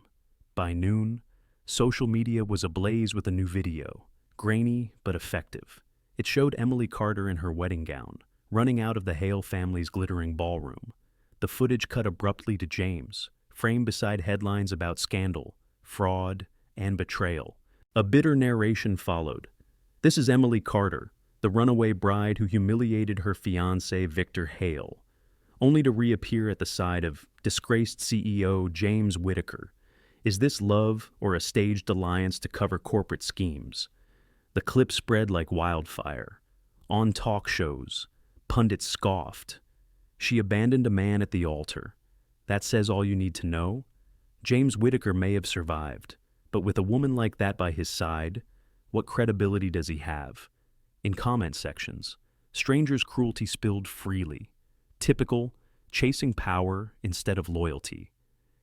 By noon, social media was ablaze with a new video, grainy but effective. It showed Emily Carter in her wedding gown, running out of the Hale family's glittering ballroom. The footage cut abruptly to James, framed beside headlines about scandal, fraud, and betrayal. A bitter narration followed. This is Emily Carter, the runaway bride who humiliated her fiancé Victor Hale, only to reappear at the side of disgraced CEO James Whitaker. Is this love or a staged alliance to cover corporate schemes? The clip spread like wildfire. On talk shows, pundits scoffed. She abandoned a man at the altar. That says all you need to know. James Whitaker may have survived, but with a woman like that by his side, what credibility does he have? In comment sections, strangers' cruelty spilled freely. Typical, chasing power instead of loyalty.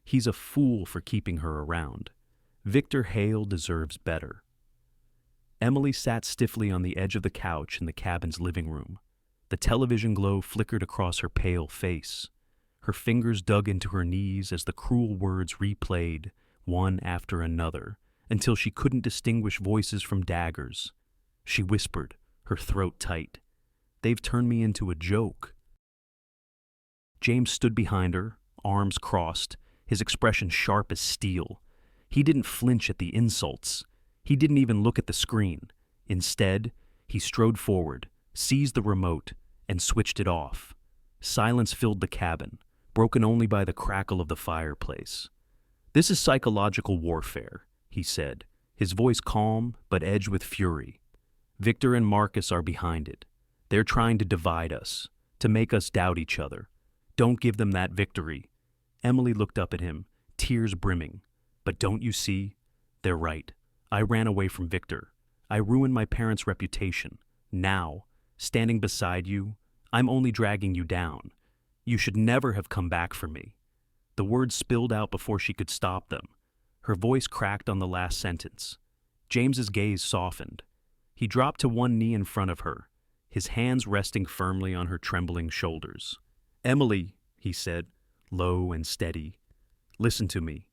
He's a fool for keeping her around. Victor Hale deserves better. Emily sat stiffly on the edge of the couch in the cabin's living room. The television glow flickered across her pale face. Her fingers dug into her knees as the cruel words replayed, one after another, until she couldn't distinguish voices from daggers. She whispered, her throat tight. "They've turned me into a joke." James stood behind her, arms crossed, his expression sharp as steel. He didn't flinch at the insults. He didn't even look at the screen. Instead, he strode forward, seized the remote, and switched it off. Silence filled the cabin, broken only by the crackle of the fireplace. "This is psychological warfare," he said, his voice calm but edged with fury. "Victor and Marcus are behind it. They're trying to divide us, to make us doubt each other. Don't give them that victory." Emily looked up at him, tears brimming. "But don't you see? They're right. I ran away from Victor. I ruined my parents' reputation. Now, standing beside you, I'm only dragging you down. You should never have come back for me." The words spilled out before she could stop them. Her voice cracked on the last sentence. James's gaze softened. He dropped to one knee in front of her, his hands resting firmly on her trembling shoulders. "Emily," he said, low and steady, "listen to me.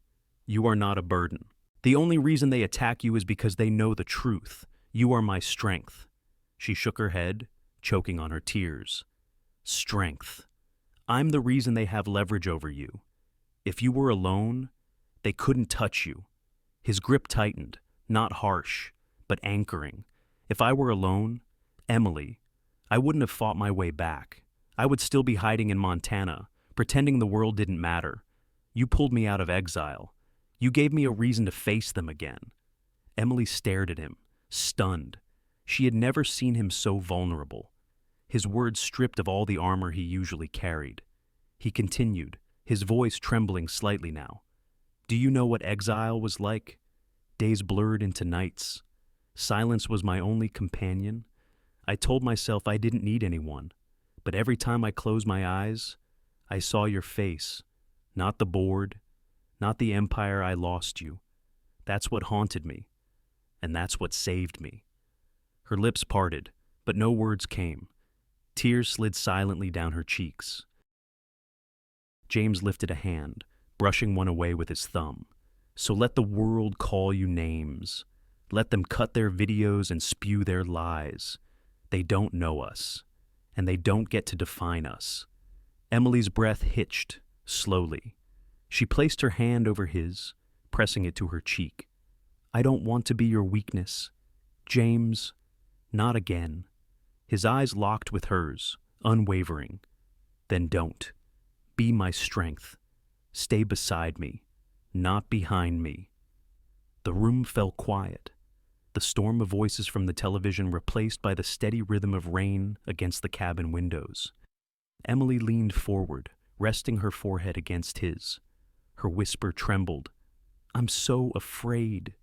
You are not a burden. The only reason they attack you is because they know the truth. You are my strength." She shook her head, choking on her tears. "Strength. I'm the reason they have leverage over you. If you were alone, they couldn't touch you." His grip tightened, not harsh, but anchoring. "If I were alone, Emily, I wouldn't have fought my way back. I would still be hiding in Montana, pretending the world didn't matter. You pulled me out of exile. You gave me a reason to face them again." Emily stared at him, stunned. She had never seen him so vulnerable. His words stripped of all the armor he usually carried. He continued, his voice trembling slightly now. "Do you know what exile was like? Days blurred into nights. Silence was my only companion. I told myself I didn't need anyone, but every time I closed my eyes, I saw your face, not the board, not the empire I lost you. That's what haunted me, and that's what saved me." Her lips parted, but no words came. Tears slid silently down her cheeks. James lifted a hand, brushing one away with his thumb. "So let the world call you names. Let them cut their videos and spew their lies. They don't know us, and they don't get to define us." Emily's breath hitched, slowly. She placed her hand over his, pressing it to her cheek. "I don't want to be your weakness. James, not again." His eyes locked with hers, unwavering. "Then don't. Be my strength. Stay beside me, not behind me." The room fell quiet, the storm of voices from the television replaced by the steady rhythm of rain against the cabin windows. Emily leaned forward, resting her forehead against his. Her whisper trembled. "I'm so afraid."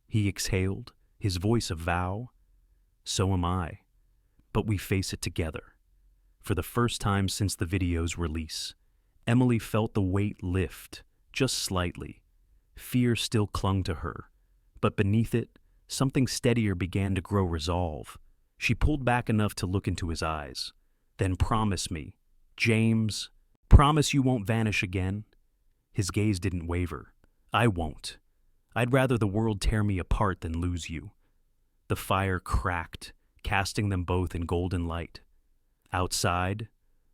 He exhaled, his voice a vow. "So am I. But we face it together." For the first time since the video's release, Emily felt the weight lift, just slightly. Fear still clung to her, but beneath it, something steadier began to grow resolve. She pulled back enough to look into his eyes. "Then promise me, James, promise you won't vanish again." His gaze didn't waver. "I won't. I'd rather the world tear me apart than lose you." The fire cracked, casting them both in golden light. Outside,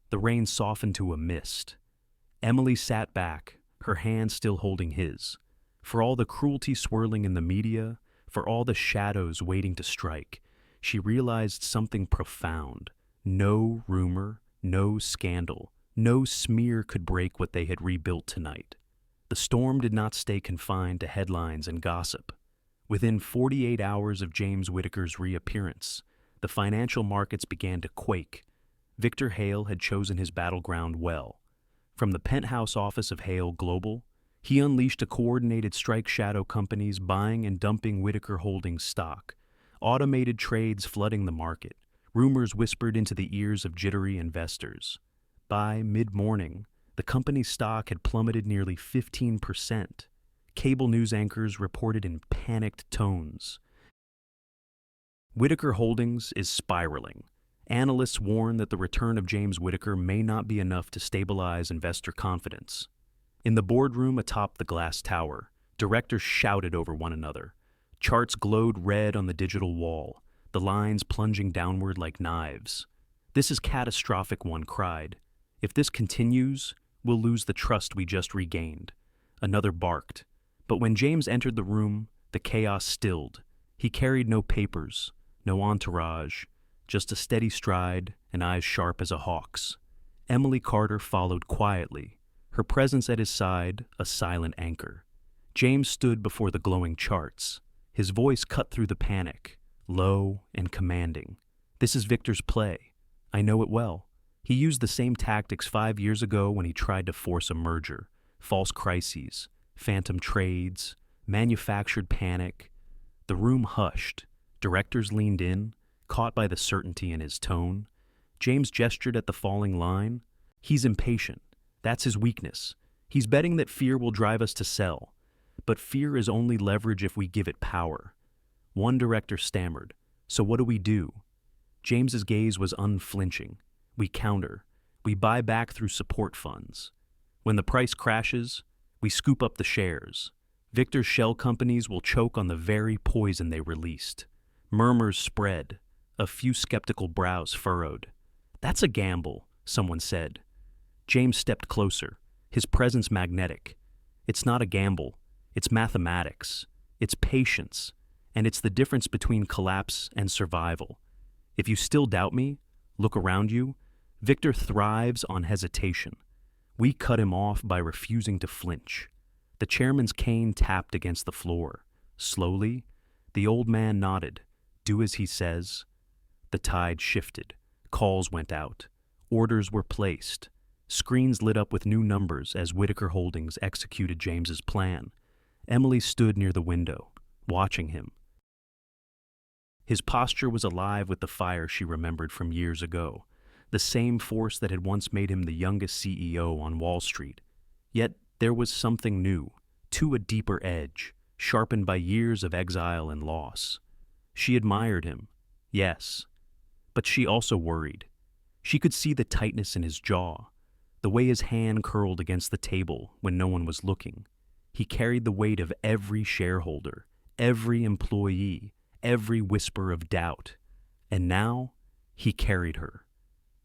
the rain softened to a mist. Emily sat back, her hand still holding his. For all the cruelty swirling in the media, for all the shadows waiting to strike, she realized something profound. No rumor, no scandal, no smear could break what they had rebuilt tonight. The storm did not stay confined to headlines and gossip. Within 48 hours of James Whitaker's reappearance, the financial markets began to quake. Victor Hale had chosen his battleground well. From the penthouse office of Hale Global, he unleashed a coordinated strike shadow companies buying and dumping Whitaker Holdings stock, automated trades flooding the market, rumors whispered into the ears of jittery investors. By mid-morning, the company's stock had plummeted nearly 15%. Cable news anchors reported in panicked tones. Whitaker Holdings is spiraling. Analysts warn that the return of James Whitaker may not be enough to stabilize investor confidence. In the boardroom atop the glass tower, directors shouted over one another. Charts glowed red on the digital wall, the lines plunging downward like knives. "This is catastrophic," one cried. "If this continues, we'll lose the trust we just regained." Another barked. But when James entered the room, the chaos stilled. He carried no papers, no entourage, just a steady stride and eyes sharp as a hawk's. Emily Carter followed quietly, her presence at his side a silent anchor. James stood before the glowing charts. His voice cut through the panic, low and commanding. "This is Victor's play. I know it well. He used the same tactics 5 years ago when he tried to force a merger. False crises, phantom trades, manufactured panic." The room hushed. Directors leaned in, caught by the certainty in his tone. James gestured at the falling line. "He's impatient. That's his weakness. He's betting that fear will drive us to sell. But fear is only leverage if we give it power." One director stammered, "So what do?" James's gaze was unflinching. "We counter. We buy back through support funds. When the price crashes, we scoop up the shares. Victor's shell companies will choke on the very poison they released. Murmurs spread. A few skeptical brows furrowed. "That's a gamble," someone said. James stepped closer, his presence magnetic. "It's not a gamble. It's mathematics. It's patience. And it's the difference between collapse and survival. If you still doubt me, look around you. Victor thrives on hesitation. We cut him off by refusing to flinch." The chairman's cane tapped against the floor. Slowly, the old man nodded. "Do as he says." The tide shifted. Calls went out. Orders were placed. Screens lit up with new numbers as Whitaker Holdings executed James's plan. Emily stood near the window, watching him. His posture was alive with the fire she remembered from years ago, the same force that had once made him the youngest CEO on Wall Street. Yet there was something new, to a deeper edge, sharpened by years of exile and loss. She admired him, yes, but she also worried. She could see the tightness in his jaw, the way his hand curled against the table when no one was looking. He carried the weight of every shareholder, every employee, every whisper of doubt. And now, he carried her,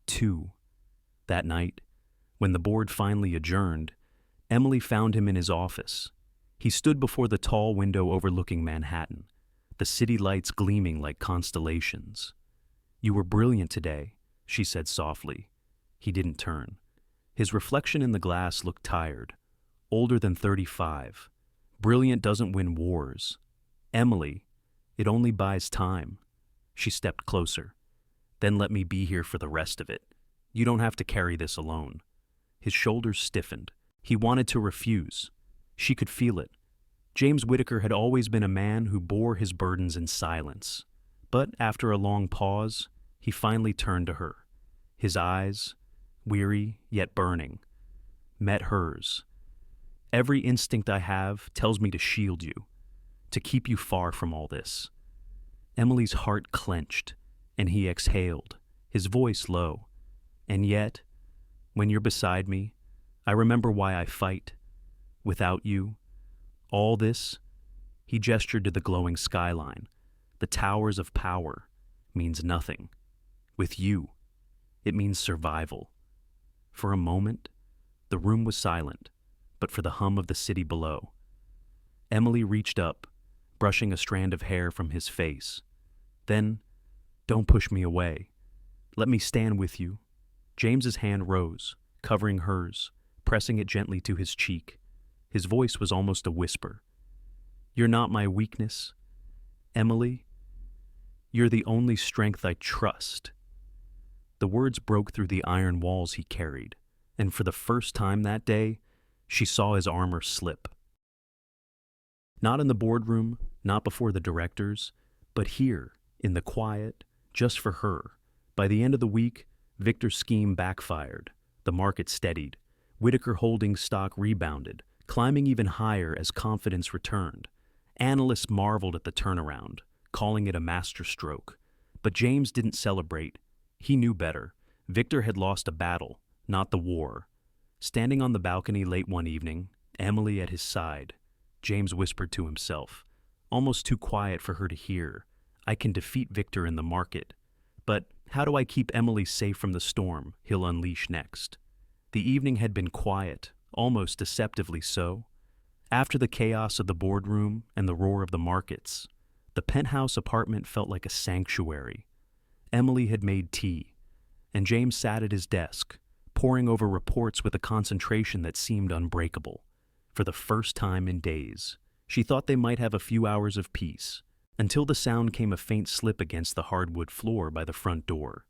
too. That night, when the board finally adjourned, Emily found him in his office. He stood before the tall window overlooking Manhattan, the city lights gleaming like constellations. "You were brilliant today," she said softly. He didn't turn. His reflection in the glass looked tired, older than 35. Brilliant doesn't win wars. "Emily, it only buys time." She stepped closer. "Then let me be here for the rest of it. You don't have to carry this alone." His shoulders stiffened. He wanted to refuse. She could feel it. James Whitaker had always been a man who bore his burdens in silence. But after a long pause, he finally turned to her. His eyes, weary yet burning, met hers. "Every instinct I have tells me to shield you, to keep you far from all this." Emily's heart clenched, and he exhaled, his voice low. "And yet, when you're beside me, I remember why I fight. Without you, all this," he gestured to the glowing skyline, "the towers of power, means nothing. With you, it means survival." For a moment, the room was silent, but for the hum of the city below. Emily reached up, brushing a strand of hair from his face. Then, "Don't push me away. Let me stand with you." James's hand rose, covering hers, pressing it gently to his cheek. His voice was almost a whisper. "You're not my weakness, Emily. You're the only strength I trust." The words broke through the iron walls he carried, and for the first time that day, she saw his armor slip. Not in the boardroom, not before the directors, but here, in the quiet, just for her. By the end of the week, Victor's scheme backfired. The market steadied. Whitaker Holdings stock rebounded, climbing even higher as confidence returned. Analysts marveled at the turnaround, calling it a masterstroke. But James didn't celebrate. He knew better. Victor had lost a battle, not the war. Standing on the balcony late one evening, Emily at his side, James whispered to himself, almost too quiet for her to hear, "I can defeat Victor in the market. But how do I keep Emily safe from the storm he'll unleash next?" The evening had been quiet, almost deceptively so. After the chaos of the boardroom and the roar of the markets, the penthouse apartment felt like a sanctuary. Emily had made tea, and James sat at his desk, poring over reports with a concentration that seemed unbreakable. For the first time in days, she thought they might have a few hours of peace, until the sound came a faint slip against the hardwood floor by the front door.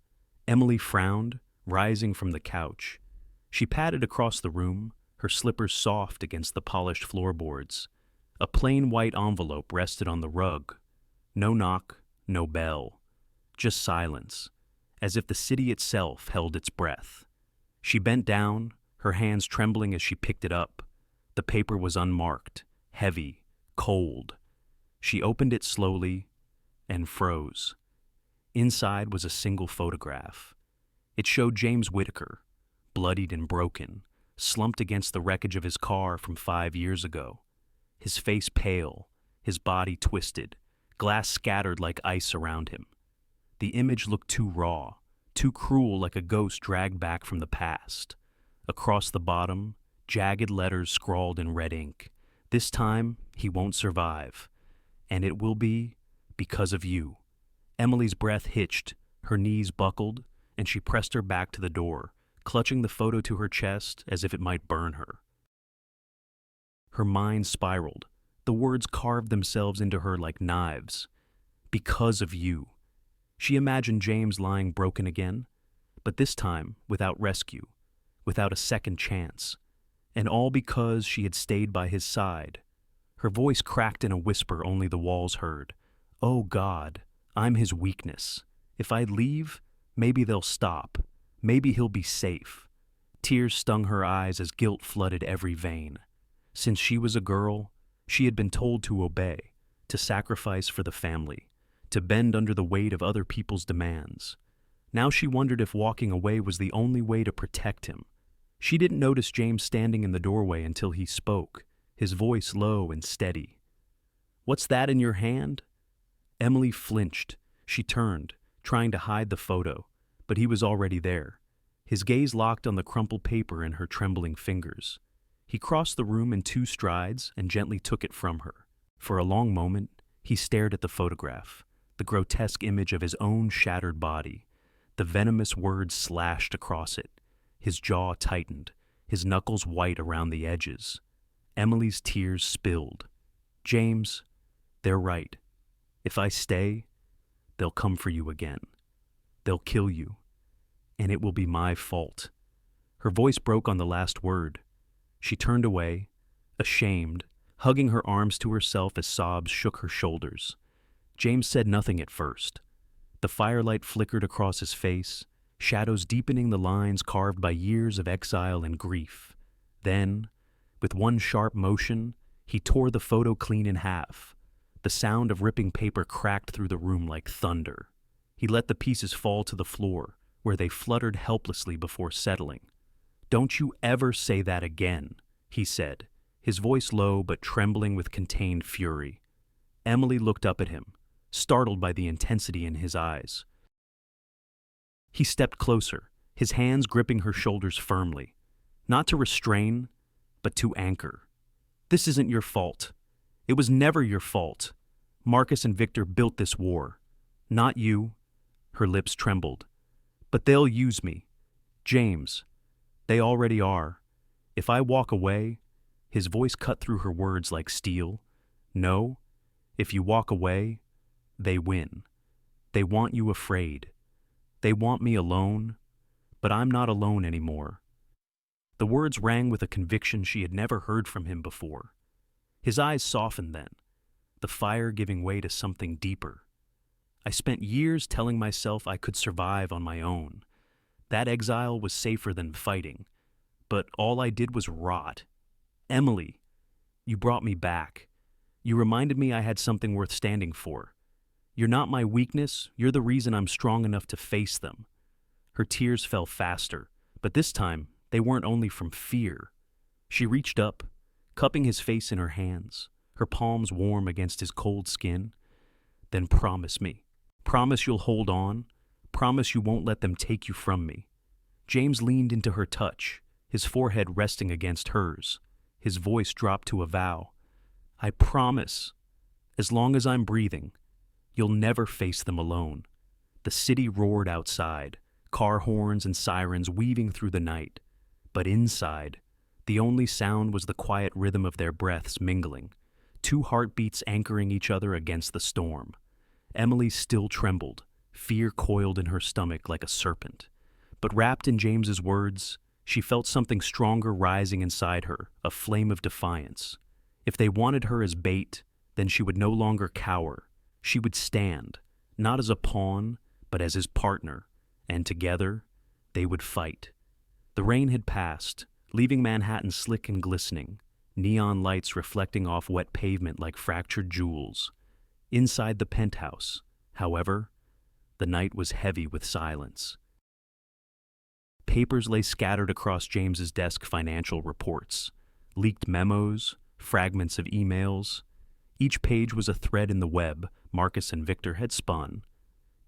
Emily frowned, rising from the couch. She padded across the room, her slippers soft against the polished floorboards. A plain white envelope rested on the rug. No knock, no bell. Just silence, as if the city itself held its breath. She bent down, her hands trembling as she picked it up. The paper was unmarked, heavy, cold. She opened it slowly and froze. Inside was a single photograph. It showed James Whitaker, bloodied and broken, slumped against the wreckage of his car from 5 years ago. his face pale, his body twisted, glass scattered like ice around him. The image looked too raw, too cruel, like a ghost dragged back from the past. Across the bottom, jagged letters scrawled in red ink. This time, he won't survive. And it will be because of you. Emily's breath hitched, her knees buckled, and she pressed her back to the door, clutching the photo to her chest as if it might burn her. Her mind spiraled. The words carved themselves into her like knives. Because of you. She imagined James lying broken again, but this time without rescue, without a second chance, and all because she had stayed by his side. Her voice cracked in a whisper only the walls heard. Oh God, I'm his weakness. If I leave, maybe they'll stop. Maybe he'll be safe. Tears stung her eyes as guilt flooded every vein. Since she was a girl, she had been told to obey, to sacrifice for the family, to bend under the weight of other people's demands. Now she wondered if walking away was the only way to protect him. She didn't notice James standing in the doorway until he spoke, his voice low and steady. What's that in your hand? Emily flinched. She turned, trying to hide the photo, but he was already there. His gaze locked on the crumpled paper in her trembling fingers. He crossed the room in 2 strides and gently took it from her. For a long moment, he stared at the photograph, the grotesque image of his own shattered body. The venomous words slashed across it. His jaw tightened, his knuckles white around the edges. Emily's tears spilled. James, they're right. If I stay, they'll come for you again. They'll kill you. And it will be my fault. Her voice broke on the last word. She turned away, ashamed, hugging her arms to herself as sobs shook her shoulders. James said nothing at first. The firelight flickered across his face, shadows deepening the lines carved by years of exile and grief. Then, with one sharp motion, he tore the photo clean in half. The sound of ripping paper cracked through the room like thunder. He let the pieces fall to the floor, where they fluttered helplessly before settling. Don't you ever say that again, he said, his voice low but trembling with contained fury. Emily looked up at him, startled by the intensity in his eyes. He stepped closer, his hands gripping her shoulders firmly, not to restrain, but to anchor. This isn't your fault. It was never your fault. Marcus and Victor built this war. Not you. Her lips trembled. But they'll use me. James. They already are. If I walk away, his voice cut through her words like steel. No, if you walk away, they win. They want you afraid. They want me alone, but I'm not alone anymore. The words rang with a conviction she had never heard from him before. His eyes softened then, the fire giving way to something deeper. I spent years telling myself I could survive on my own. That exile was safer than fighting, but all I did was rot. Emily, you brought me back. You reminded me I had something worth standing for. You're not my weakness, you're the reason I'm strong enough to face them. Her tears fell faster, but this time they weren't only from fear. She reached up, cupping his face in her hands, her palms warm against his cold skin. Then promise me. Promise you'll hold on. Promise you won't let them take you from me. James leaned into her touch, his forehead resting against hers. His voice dropped to a vow. I promise, as long as I'm breathing, you'll never face them alone. The city roared outside, car horns and sirens weaving through the night. But inside, the only sound was the quiet rhythm of their breaths mingling, 2 heartbeats anchoring each other against the storm. Emily still trembled, fear coiled in her stomach like a serpent. But wrapped in James's words, she felt something stronger rising inside her, a flame of defiance. If they wanted her as bait, then she would no longer cower. She would stand, not as a pawn, but as his partner, and together, they would fight. The rain had passed, leaving Manhattan slick and glistening, neon lights reflecting off wet pavement like fractured jewels. Inside the penthouse, however, the night was heavy with silence. Papers lay scattered across James's desk, financial reports, leaked memos, fragments of emails. Each page was a thread in the web Marcus and Victor had spun.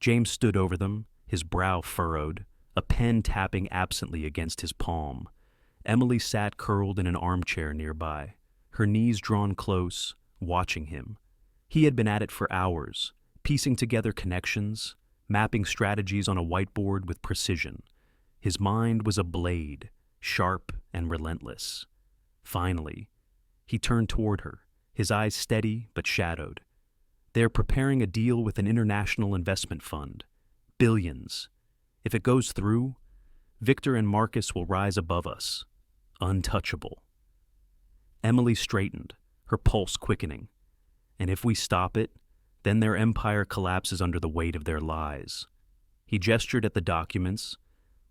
James stood over them, his brow furrowed, a pen tapping absently against his palm. Emily sat curled in an armchair nearby, her knees drawn close, watching him. He had been at it for hours, piecing together connections, mapping strategies on a whiteboard with precision. His mind was a blade, sharp and relentless. Finally, he turned toward her, his eyes steady but shadowed. They're preparing a deal with an international investment fund. Billions. If it goes through, Victor and Marcus will rise above us. Untouchable. Emily straightened, her pulse quickening. And if we stop it, then their empire collapses under the weight of their lies. He gestured at the documents.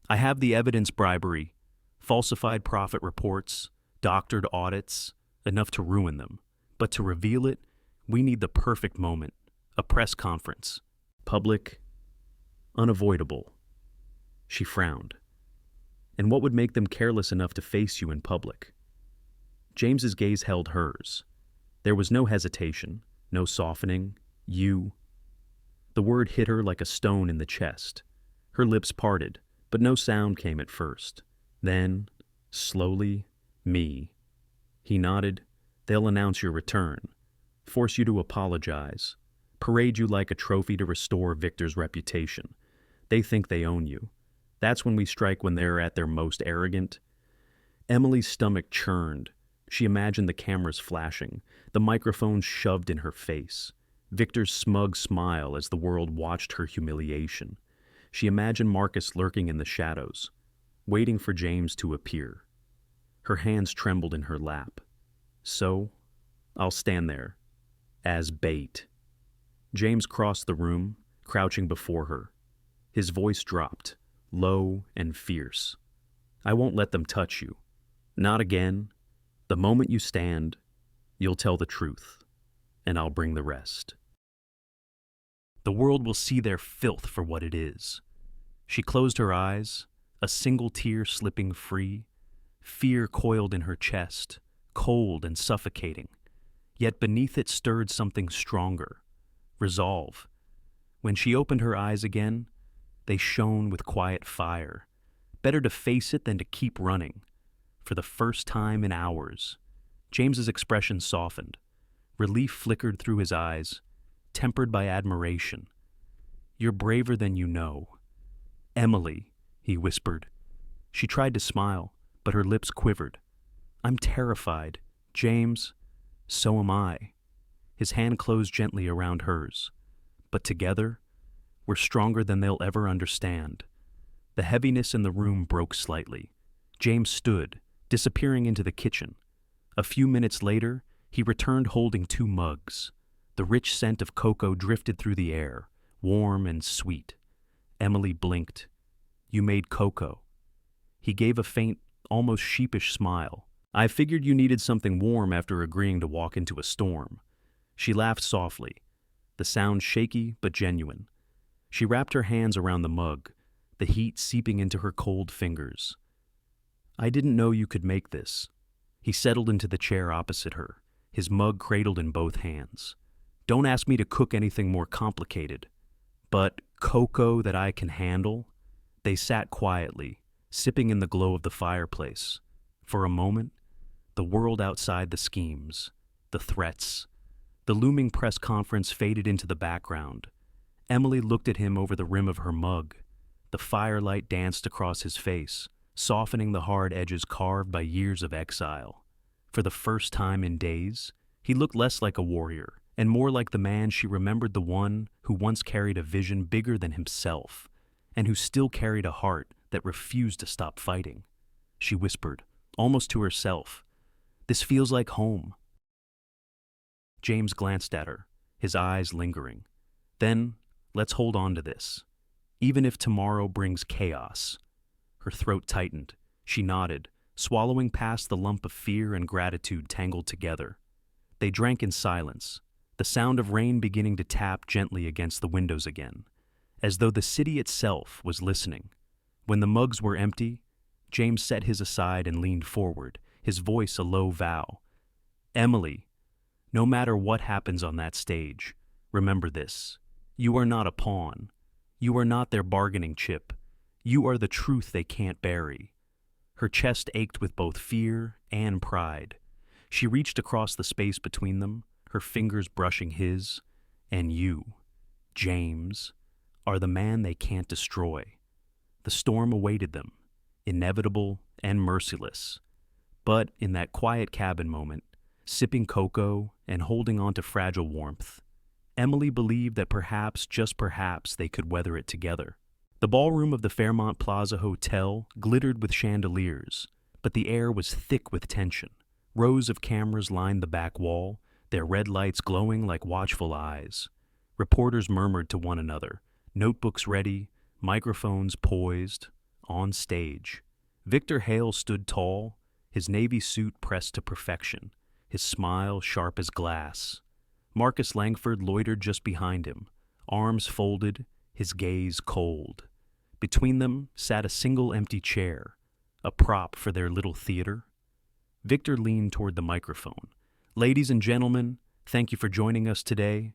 I have the evidence: bribery, falsified profit reports, doctored audits, enough to ruin them. But to reveal it, we need the perfect moment, a press conference. Public, unavoidable. She frowned. And what would make them careless enough to face you in public? James's gaze held hers. There was no hesitation, no softening. You. The word hit her like a stone in the chest. Her lips parted, but no sound came at first. Then, slowly, me. He nodded. They'll announce your return, force you to apologize, parade you like a trophy to restore Victor's reputation. They think they own you. That's when we strike, when they're at their most arrogant. Emily's stomach churned. She imagined the cameras flashing, the microphones shoved in her face, Victor's smug smile as the world watched her humiliation. She imagined Marcus lurking in the shadows, waiting for James to appear. Her hands trembled in her lap. So, I'll stand there, as bait. James crossed the room, crouching before her. His voice dropped, low and fierce. I won't let them touch you. Not again. The moment you stand, you'll tell the truth, and I'll bring the rest. The world will see their filth for what it is. She closed her eyes, a single tear slipping free. Fear coiled in her chest, cold and suffocating. Yet beneath it stirred something stronger, resolve. When she opened her eyes again, they shone with quiet fire. Better to face it than to keep running. For the first time in hours, James's expression softened. Relief flickered through his eyes, tempered by admiration. You're braver than you know. Emily, he whispered. She tried to smile, but her lips quivered. I'm terrified. James, so am I. His hand closed gently around hers. But together, we're stronger than they'll ever understand. The heaviness in the room broke slightly. James stood, disappearing into the kitchen. A few minutes later, he returned holding 2 mugs. The rich scent of cocoa drifted through the air, warm and sweet. Emily blinked. You made cocoa. He gave a faint, almost sheepish smile. I figured you needed something warm after agreeing to walk into a storm. She laughed softly, the sound shaky but genuine. She wrapped her hands around the mug, the heat seeping into her cold fingers. I didn't know you could make this. He settled into the chair opposite her, his mug cradled in both hands. Don't ask me to cook anything more complicated. But cocoa that I can handle? They sat quietly, sipping in the glow of the fireplace. For a moment, the world outside the schemes, the threats, the looming press conference faded into the background. Emily looked at him over the rim of her mug. The firelight danced across his face, softening the hard edges carved by years of exile. For the first time in days, he looked less like a warrior and more like the man she remembered, the one who once carried a vision bigger than himself and who still carried a heart that refused to stop fighting. She whispered, almost to herself, "This feels like home." James glanced at her, his eyes lingering. Then, let's hold on to this, even if tomorrow brings chaos. Her throat tightened. She nodded, swallowing past the lump of fear and gratitude tangled together. They drank in silence, the sound of rain beginning to tap gently against the windows again, as though the city itself was listening. When the mugs were empty, James set his aside and leaned forward, his voice a low vow. Emily, no matter what happens on that stage, remember this. You are not a pawn. You are not their bargaining chip. You are the truth they can't bury. Her chest ached with both fear and pride. She reached across the space between them, her fingers brushing his. And you, James, are the man they can't destroy. The storm awaited them, inevitable and merciless. But in that quiet cabin moment, sipping cocoa and holding on to fragile warmth, Emily believed that perhaps, just perhaps, they could weather it together. The ballroom of the Fairmont Plaza Hotel glittered with chandeliers, but the air was thick with tension. Rows of cameras lined the back wall, their red lights glowing like watchful eyes. Reporters murmured to one another, notebooks ready, microphones poised, on stage. Victor Hale stood tall, his navy suit pressed to perfection, his smile sharp as glass. Marcus Langford loitered just behind him, arms folded, his gaze cold. Between them sat a single empty chair, a prop for their little theater. Victor leaned toward the microphone. Ladies and gentlemen, thank you for joining us today.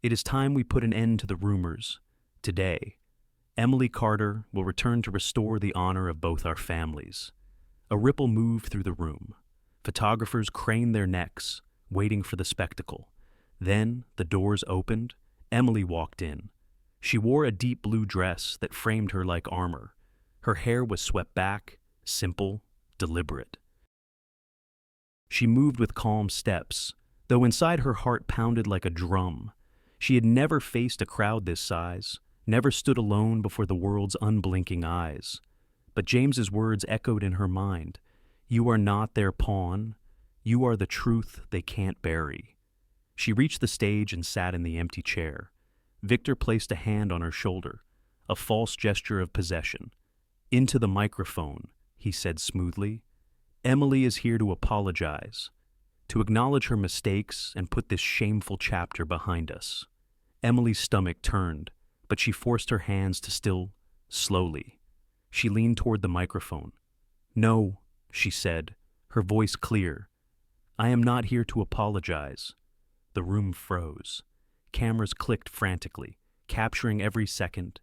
It is time we put an end to the rumors. Today, Emily Carter will return to restore the honor of both our families. A ripple moved through the room. Photographers craned their necks, waiting for the spectacle. Then the doors opened. Emily walked in. She wore a deep blue dress that framed her like armor. Her hair was swept back, simple, deliberate. She moved with calm steps, though inside her heart pounded like a drum. She had never faced a crowd this size, never stood alone before the world's unblinking eyes. But James's words echoed in her mind. You are not their pawn. You are the truth they can't bury. She reached the stage and sat in the empty chair. Victor placed a hand on her shoulder, a false gesture of possession. Into the microphone, he said smoothly. Emily is here to apologize, to acknowledge her mistakes and put this shameful chapter behind us. Emily's stomach turned, but she forced her hands to still, slowly. She leaned toward the microphone. No, she said, her voice clear. I am not here to apologize. The room froze. Cameras clicked frantically, capturing every second.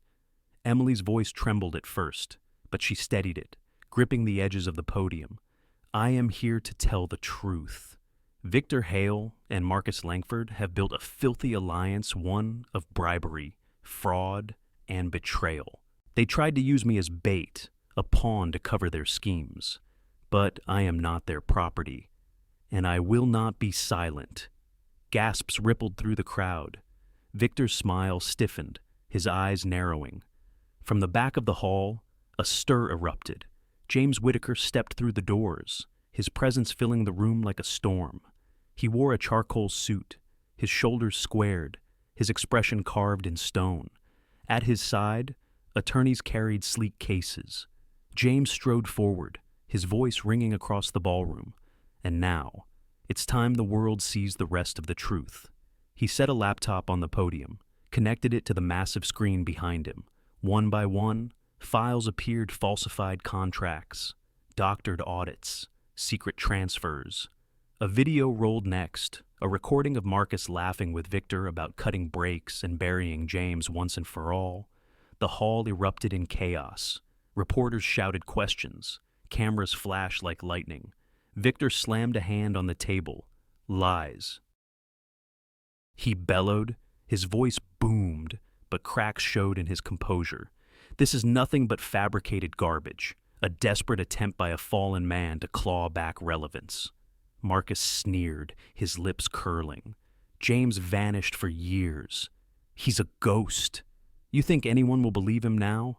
Emily's voice trembled at first, but she steadied it, gripping the edges of the podium. I am here to tell the truth. Victor Hale and Marcus Langford have built a filthy alliance, one of bribery, fraud, and betrayal. They tried to use me as bait, a pawn to cover their schemes. But I am not their property, and I will not be silent. Gasps rippled through the crowd. Victor's smile stiffened, his eyes narrowing. From the back of the hall, a stir erupted. James Whitaker stepped through the doors, his presence filling the room like a storm. He wore a charcoal suit, his shoulders squared, his expression carved in stone. At his side, attorneys carried sleek cases. James strode forward, his voice ringing across the ballroom. And now, it's time the world sees the rest of the truth. He set a laptop on the podium, connected it to the massive screen behind him. One by one, files appeared: falsified contracts, doctored audits, secret transfers. A video rolled next, a recording of Marcus laughing with Victor about cutting breaks and burying James once and for all. The hall erupted in chaos. Reporters shouted questions. Cameras flashed like lightning. Victor slammed a hand on the table. Lies. He bellowed. His voice boomed, but cracks showed in his composure. This is nothing but fabricated garbage, a desperate attempt by a fallen man to claw back relevance. Marcus sneered, his lips curling. James vanished for years. He's a ghost. You think anyone will believe him now?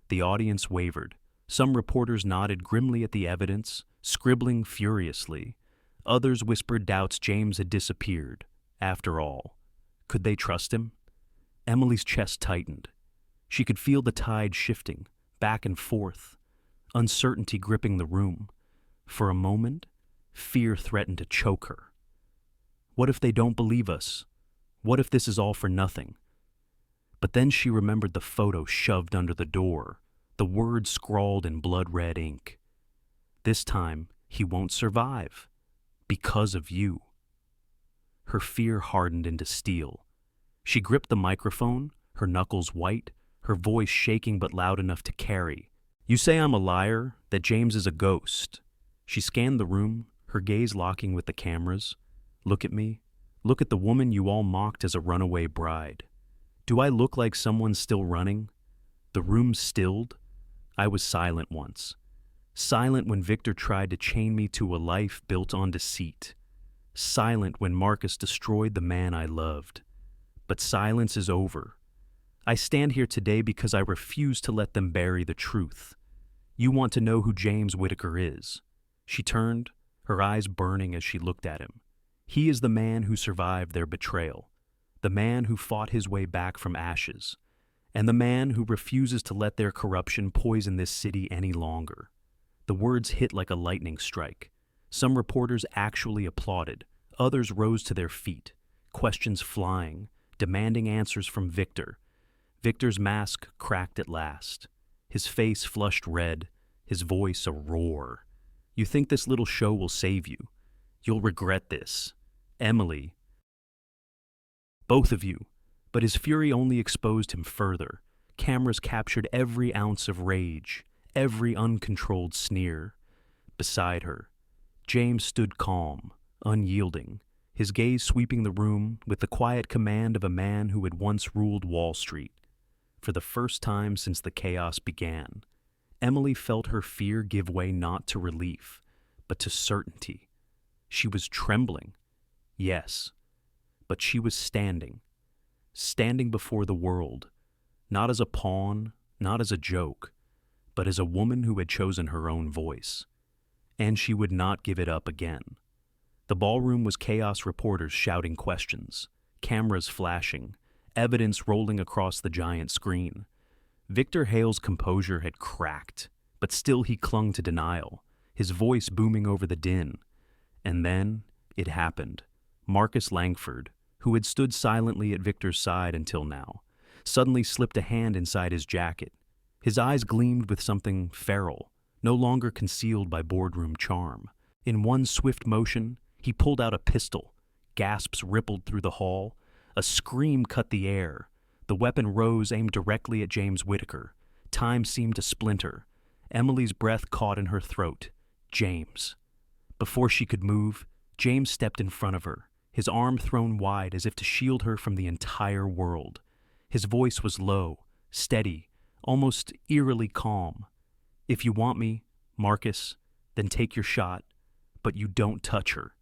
The audience wavered. Some reporters nodded grimly at the evidence, scribbling furiously. Others whispered doubts James had disappeared. After all, could they trust him? Emily's chest tightened. She could feel the tide shifting, back and forth, uncertainty gripping the room. For a moment, fear threatened to choke her. What if they don't believe us? What if this is all for nothing? But then she remembered the photo shoved under the door, the words scrawled in blood-red ink. This time, he won't survive. Because of you. her fear hardened into steel. She gripped the microphone, her knuckles white, her voice shaking but loud enough to carry. "You say I'm a liar, that James is a ghost." She scanned the room, her gaze locking with the cameras. "Look at me. Look at the woman you all mocked as a runaway bride. Do I look like someone still running?" The room stilled. I was silent once. Silent when Victor tried to chain me to a life built on deceit. Silent when Marcus destroyed the man I loved. But silence is over. I stand here today because I refuse to let them bury the truth. You want to know who James Whitaker is. She turned, her eyes burning as she looked at him. He is the man who survived their betrayal, the man who fought his way back from ashes, and the man who refuses to let their corruption poison this city any longer. The words hit like a lightning strike. Some reporters actually applauded. Others rose to their feet, questions flying, demanding answers from Victor. Victor's mask cracked at last. His face flushed red, his voice a roar. "You think this little show will save you? You'll regret this. Emily." "Both of you." But his fury only exposed him further. Cameras captured every ounce of rage, every uncontrolled sneer. Beside her, James stood calm, unyielding, his gaze sweeping the room with the quiet command of a man who had once ruled Wall Street. For the first time since the chaos began, Emily felt her fear give way not to relief, but to certainty. She was trembling, yes, but she was standing before the world, not as a pawn, not as a joke, but as a woman who had chosen her own voice. And she would not give it up again. The ballroom was chaos, reporters shouting questions, cameras flashing, evidence rolling across the giant screen. Victor Hale's composure had cracked, but still he clung to denial, his voice booming over the din. And then it happened. Marcus Langford, who had stood silently at Victor's side until now, suddenly slipped a hand inside his jacket. His eyes gleamed with something feral, no longer concealed by boardroom charm. In one swift motion, he pulled out a pistol. Gasps rippled through the hall. A scream cut the air. The weapon rose, aimed directly at James Whitaker. Time seemed to splinter. Emily's breath caught in her throat. James. Before she could move, James stepped in front of her, his arm thrown wide as if to shield her from the entire world. His voice was low, steady, almost eerily calm. "If you want me, Marcus, then take your shot, but you don't touch her."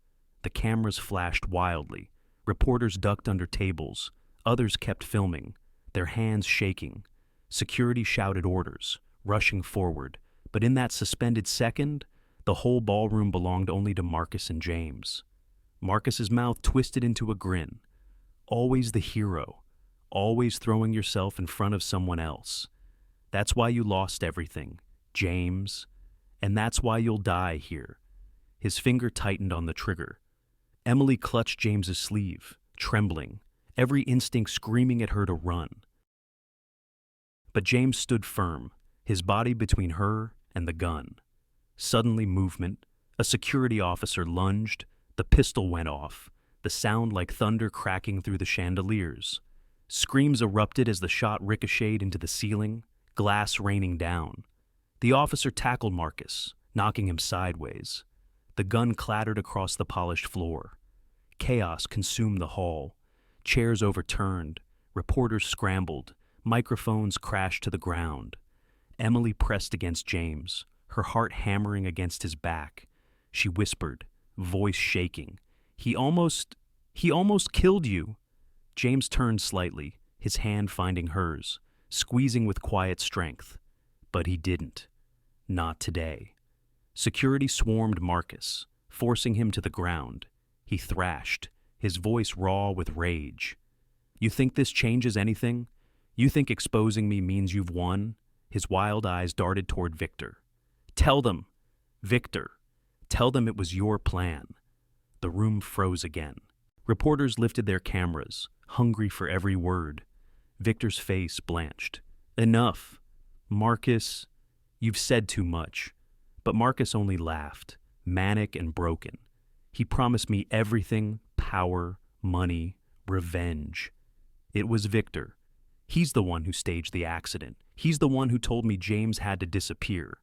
The cameras flashed wildly. Reporters ducked under tables. Others kept filming, their hands shaking. Security shouted orders, rushing forward. But in that suspended second, the whole ballroom belonged only to Marcus and James. Marcus's mouth twisted into a grin. Always the hero, always throwing yourself in front of someone else. That's why you lost everything, James, and that's why you'll die here. His finger tightened on the trigger. Emily clutched James's sleeve, trembling, every instinct screaming at her to run. But James stood firm, his body between her and the gun. Suddenly movement, a security officer lunged, the pistol went off, the sound like thunder cracking through the chandeliers. Screams erupted as the shot ricocheted into the ceiling, glass raining down. The officer tackled Marcus, knocking him sideways. The gun clattered across the polished floor. Chaos consumed the hall. Chairs overturned, reporters scrambled, microphones crashed to the ground. Emily pressed against James, her heart hammering against his back. She whispered, voice shaking, He almost killed you." James turned slightly, his hand finding hers, squeezing with quiet strength. But he didn't. Not today. Security swarmed Marcus, forcing him to the ground. He thrashed, his voice raw with rage. "You think this changes anything? You think exposing me means you've won?" His wild eyes darted toward Victor. "Tell them, Victor, tell them it was your plan." The room froze again. Reporters lifted their cameras, hungry for every word. Victor's face blanched. "Enough. Marcus, you've said too much." But Marcus only laughed, manic and broken. "He promised me everything, power, money, revenge. It was Victor. He's the one who staged the accident. He's the one who told me James had to disappear.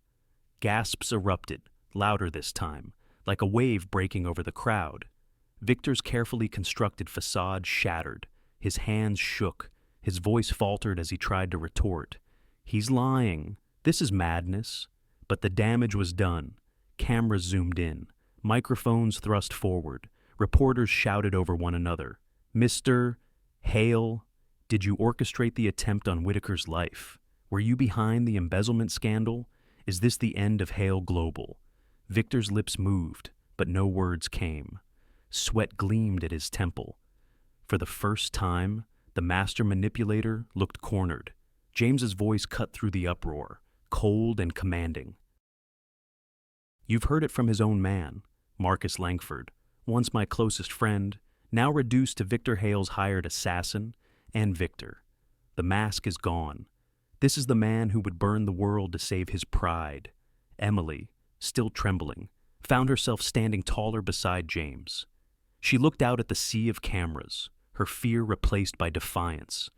Gasps erupted, louder this time, like a wave breaking over the crowd. Victor's carefully constructed facade shattered. His hands shook. His voice faltered as he tried to retort. He's lying. This is madness. But the damage was done. Cameras zoomed in. Microphones thrust forward. Reporters shouted over one another. Mr. Hale, did you orchestrate the attempt on Whitaker's life? Were you behind the embezzlement scandal? Is this the end of Hale Global? Victor's lips moved, but no words came. Sweat gleamed at his temple. For the first time, the master manipulator looked cornered. James's voice cut through the uproar, cold and commanding. You've heard it from his own man, Marcus Langford, once my closest friend, now reduced to Victor Hale's hired assassin, and Victor. The mask is gone. This is the man who would burn the world to save his pride. Emily, still trembling, found herself standing taller beside James. She looked out at the sea of cameras, her fear replaced by defiance.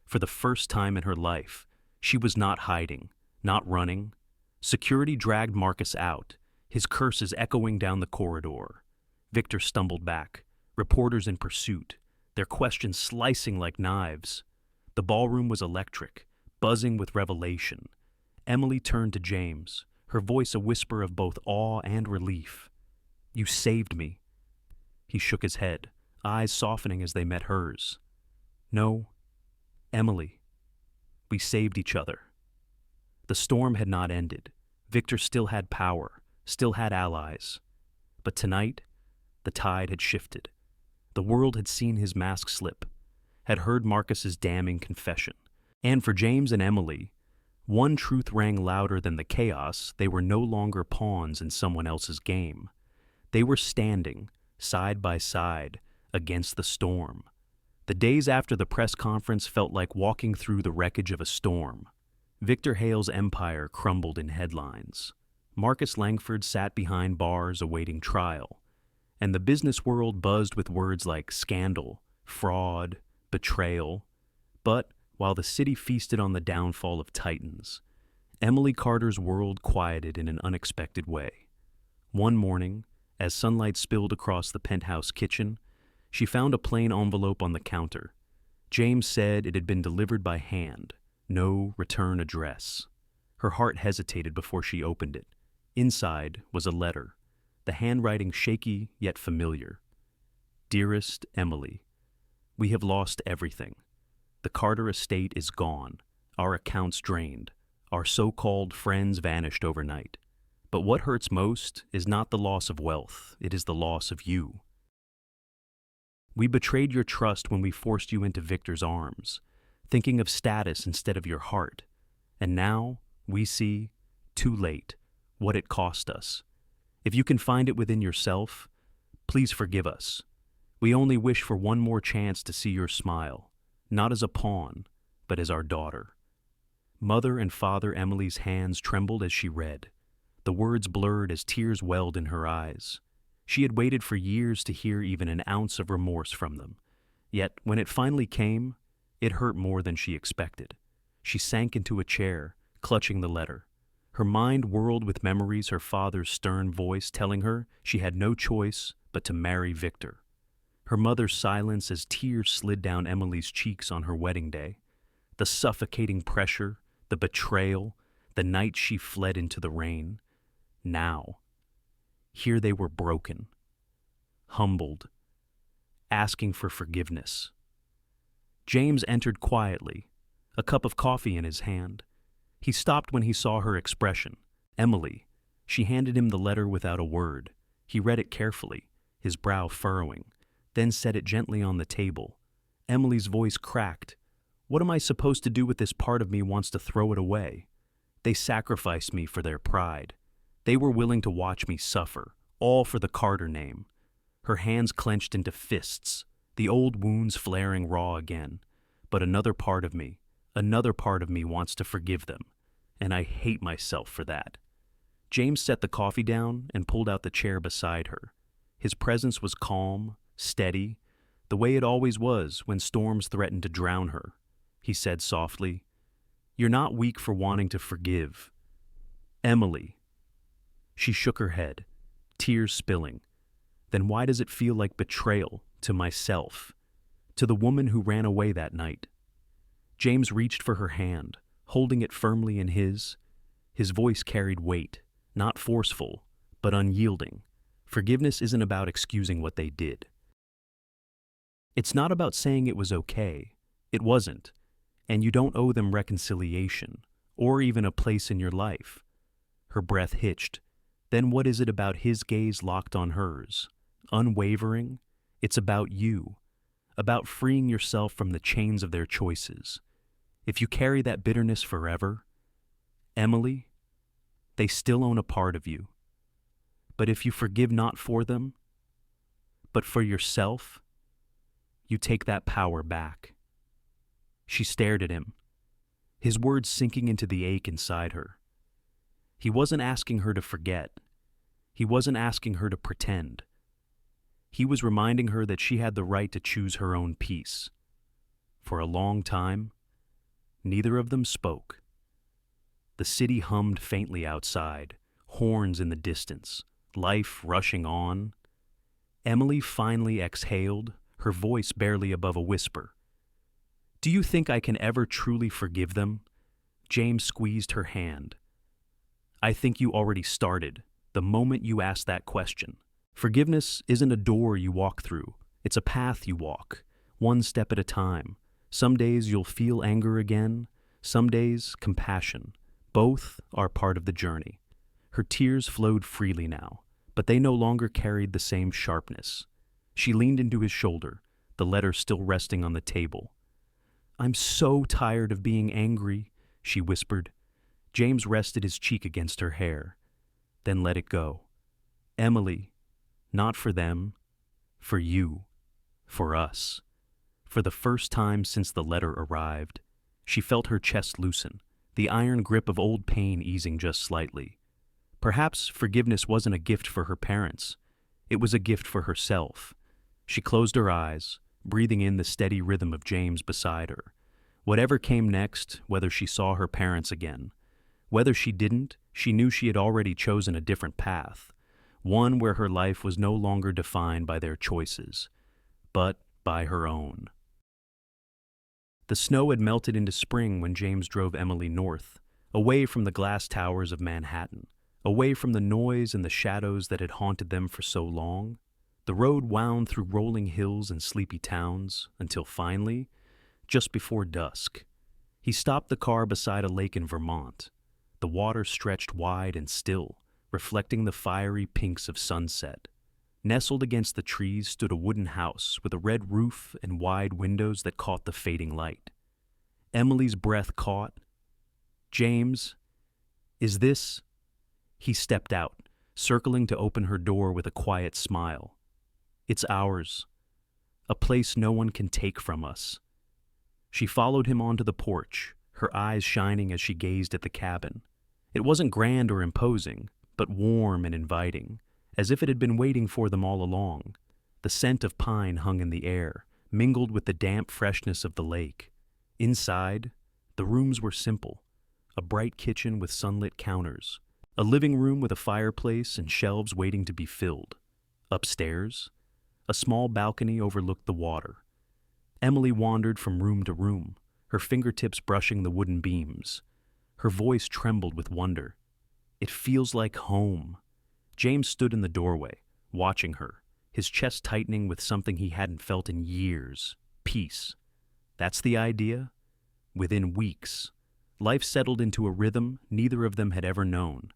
For the first time in her life, she was not hiding, not running. Security dragged Marcus out, his curses echoing down the corridor. Victor stumbled back, reporters in pursuit, their questions slicing like knives. The ballroom was electric, buzzing with revelation. Emily turned to James, her voice a whisper of both awe and relief. You saved me. He shook his head, eyes softening as they met hers. No, Emily. We saved each other. The storm had not ended. Victor still had power, still had allies. But tonight, the tide had shifted. The world had seen his mask slip, had heard Marcus's damning confession. And for James and Emily, one truth rang louder than the chaos. They were no longer pawns in someone else's game. They were standing, side by side, against the storm. The days after the press conference felt like walking through the wreckage of a storm. Victor Hale's empire crumbled in headlines. Marcus Langford sat behind bars awaiting trial. And the business world buzzed with words like scandal, fraud, betrayal. But while the city feasted on the downfall of titans, Emily Carter's world quieted in an unexpected way. One morning, as sunlight spilled across the penthouse kitchen, she found a plain envelope on the counter. James said it had been delivered by hand, no return address. Her heart hesitated before she opened it. Inside was a letter, the handwriting shaky yet familiar. Dearest Emily, we have lost everything. The Carter estate is gone, our accounts drained, our so-called friends vanished overnight. But what hurts most is not the loss of wealth, it is the loss of you. We betrayed your trust when we forced you into Victor's arms, thinking of status instead of your heart. And now we see, too late, what it cost us. If you can find it within yourself, please forgive us. We only wish for one more chance to see your smile, not as a pawn, but as our daughter. Mother and Father Emily's hands trembled as she read. The words blurred as tears welled in her eyes. She had waited for years to hear even an ounce of remorse from them. Yet, when it finally came, it hurt more than she expected. She sank into a chair, clutching the letter. Her mind whirled with memories, her father's stern voice telling her she had no choice but to marry Victor. Her mother's silence as tears slid down Emily's cheeks on her wedding day. The suffocating pressure, the betrayal, the night she fled into the rain. Now, here they were broken, humbled, asking for forgiveness. James entered quietly, a cup of coffee in his hand. He stopped when he saw her expression. Emily. She handed him the letter without a word. He read it carefully, his brow furrowing, then set it gently on the table. Emily's voice cracked. What am I supposed to do with this part of me wants to throw it away? They sacrificed me for their pride. They were willing to watch me suffer, all for the Carter name. Her hands clenched into fists, the old wounds flaring raw again. But another part of me wants to forgive them, and I hate myself for that. James set the coffee down and pulled out the chair beside her. His presence was calm, steady, the way it always was when storms threatened to drown her. He said softly, "You're not weak for wanting to forgive. Emily." She shook her head, tears spilling. "Then why does it feel like betrayal to myself, to the woman who ran away that night?" James reached for her hand, holding it firmly in his. His voice carried weight, not forceful, but unyielding. Forgiveness isn't about excusing what they did. It's not about saying it was okay. It wasn't. And you don't owe them reconciliation, or even a place in your life. Her breath hitched. Then what is it about his gaze locked on hers? Unwavering? It's about you. About freeing yourself from the chains of their choices. If you carry that bitterness forever, Emily, they still own a part of you. But if you forgive not for them, but for yourself, you take that power back. She stared at him, his words sinking into the ache inside her. He wasn't asking her to forget. He wasn't asking her to pretend. He was reminding her that she had the right to choose her own peace. For a long time, neither of them spoke. The city hummed faintly outside, horns in the distance, life rushing on. Emily finally exhaled, her voice barely above a whisper. "Do you think I can ever truly forgive them?" James squeezed her hand. "I think you already started, the moment you asked that question. Forgiveness isn't a door you walk through, it's a path you walk, one step at a time. Some days you'll feel anger again, some days compassion. Both are part of the journey." Her tears flowed freely now, but they no longer carried the same sharpness. She leaned into his shoulder, the letter still resting on the table. "I'm so tired of being angry," she whispered. James rested his cheek against her hair, then let it go. "Emily, not for them, for you, for us." For the first time since the letter arrived, she felt her chest loosen, the iron grip of old pain easing just slightly. Perhaps forgiveness wasn't a gift for her parents. It was a gift for herself. She closed her eyes, breathing in the steady rhythm of James beside her. Whatever came next, whether she saw her parents again, whether she didn't, she knew she had already chosen a different path, one where her life was no longer defined by their choices, but by her own. The snow had melted into spring when James drove Emily north, away from the glass towers of Manhattan, away from the noise and the shadows that had haunted them for so long. The road wound through rolling hills and sleepy towns, until finally, just before dusk, he stopped the car beside a lake in Vermont. The water stretched wide and still, reflecting the fiery pinks of sunset. Nestled against the trees stood a wooden house with a red roof and wide windows that caught the fading light. Emily's breath caught. "James, is this—" He stepped out, circling to open her door with a quiet smile. "It's ours, a place no one can take from us." She followed him onto the porch, her eyes shining as she gazed at the cabin. It wasn't grand or imposing, but warm and inviting, as if it had been waiting for them all along. The scent of pine hung in the air, mingled with the damp freshness of the lake. Inside, the rooms were simple: a bright kitchen with sunlit counters, a living room with a fireplace and shelves waiting to be filled. Upstairs, a small balcony overlooked the water. Emily wandered from room to room, her fingertips brushing the wooden beams. Her voice trembled with wonder. "It feels like home." James stood in the doorway, watching her, his chest tightening with something he hadn't felt in years: peace. That's the idea? Within weeks, life settled into a rhythm neither of them had ever known.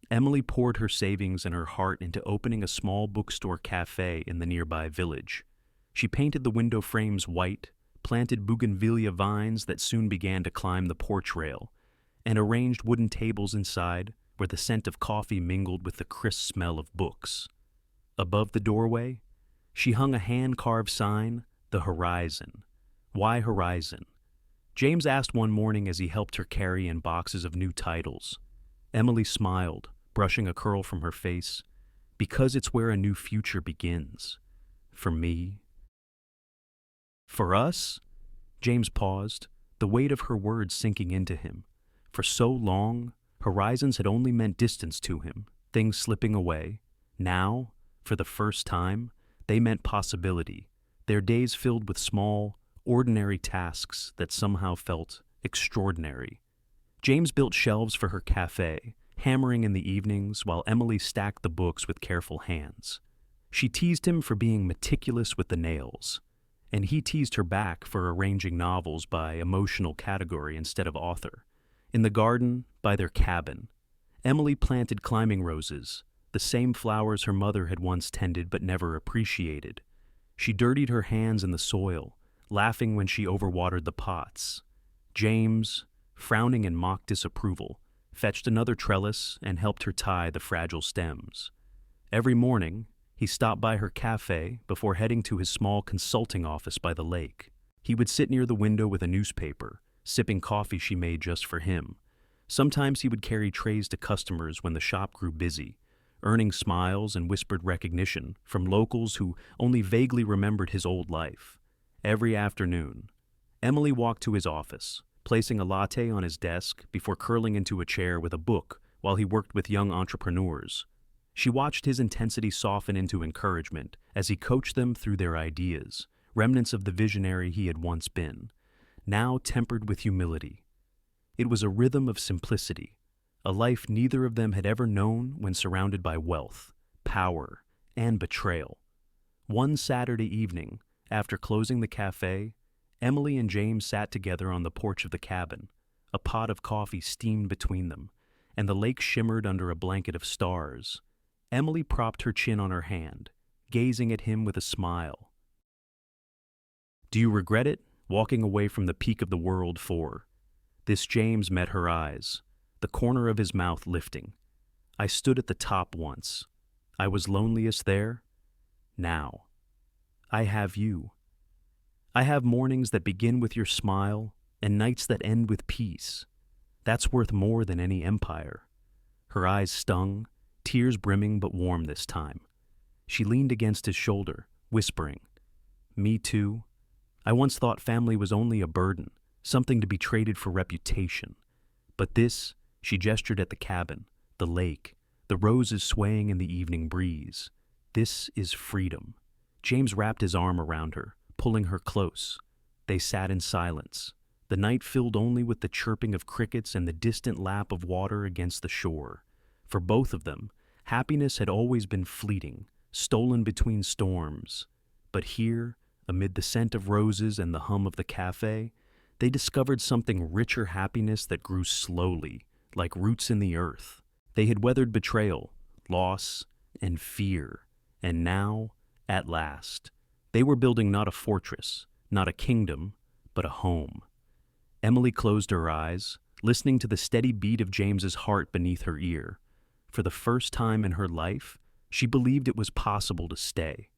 Emily poured her savings and her heart into opening a small bookstore cafe in the nearby village. She painted the window frames white, planted bougainvillea vines that soon began to climb the porch rail, and arranged wooden tables inside where the scent of coffee mingled with the crisp smell of books. Above the doorway, she hung a hand-carved sign, "The Horizon." Why Horizon? James asked one morning as he helped her carry in boxes of new titles. Emily smiled, brushing a curl from her face. "Because it's where a new future begins. For me, For us? James paused, the weight of her words sinking into him. For so long, horizons had only meant distance to him, things slipping away. Now, for the first time, they meant possibility, their days filled with small, ordinary tasks that somehow felt extraordinary. James built shelves for her cafe, hammering in the evenings while Emily stacked the books with careful hands. She teased him for being meticulous with the nails, and he teased her back for arranging novels by emotional category instead of author. In the garden, by their cabin, Emily planted climbing roses, the same flowers her mother had once tended but never appreciated. She dirtied her hands in the soil, laughing when she overwatered the pots. James, frowning in mock disapproval, fetched another trellis and helped her tie the fragile stems. Every morning, he stopped by her cafe before heading to his small consulting office by the lake. He would sit near the window with a newspaper, sipping coffee she made just for him. Sometimes he would carry trays to customers when the shop grew busy, earning smiles and whispered recognition from locals who only vaguely remembered his old life. Every afternoon, Emily walked to his office, placing a latte on his desk before curling into a chair with a book while he worked with young entrepreneurs. She watched his intensity soften into encouragement as he coached them through their ideas, remnants of the visionary he had once been, now tempered with humility. It was a rhythm of simplicity, a life neither of them had ever known when surrounded by wealth, power, and betrayal. One Saturday evening, after closing the cafe, Emily and James sat together on the porch of the cabin. A pot of coffee steamed between them, and the lake shimmered under a blanket of stars. Emily propped her chin on her hand, gazing at him with a smile. "Do you regret it, walking away from the peak of the world for?" This James met her eyes, the corner of his mouth lifting. "I stood at the top once. I was loneliest there. Now, I have you. I have mornings that begin with your smile and nights that end with peace. That's worth more than any empire." Her eyes stung, tears brimming but warm this time. She leaned against his shoulder, whispering, "Me too. I once thought family was only a burden, something to be traded for reputation. But this," she gestured at the cabin, the lake, the roses swaying in the evening breeze. "This is freedom." James wrapped his arm around her, pulling her close. They sat in silence, the night filled only with the chirping of crickets and the distant lap of water against the shore. For both of them, happiness had always been fleeting, stolen between storms. But here, amid the scent of roses and the hum of the cafe, they discovered something richer happiness that grew slowly, like roots in the earth. They had weathered betrayal, loss, and fear, and now, at last, they were building not a fortress, not a kingdom, but a home. Emily closed her eyes, listening to the steady beat of James's heart beneath her ear. For the first time in her life, she believed it was possible to stay.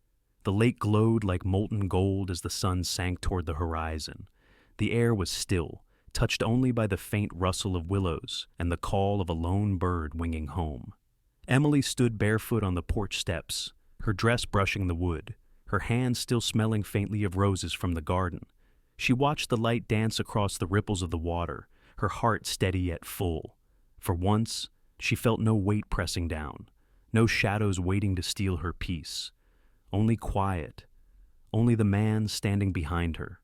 The lake glowed like molten gold as the sun sank toward the horizon. The air was still, touched only by the faint rustle of willows and the call of a lone bird winging home. Emily stood barefoot on the porch steps, her dress brushing the wood, her hands still smelling faintly of roses from the garden. She watched the light dance across the ripples of the water, her heart steady yet full. For once, she felt no weight pressing down, no shadows waiting to steal her peace. Only quiet, only the man standing behind her.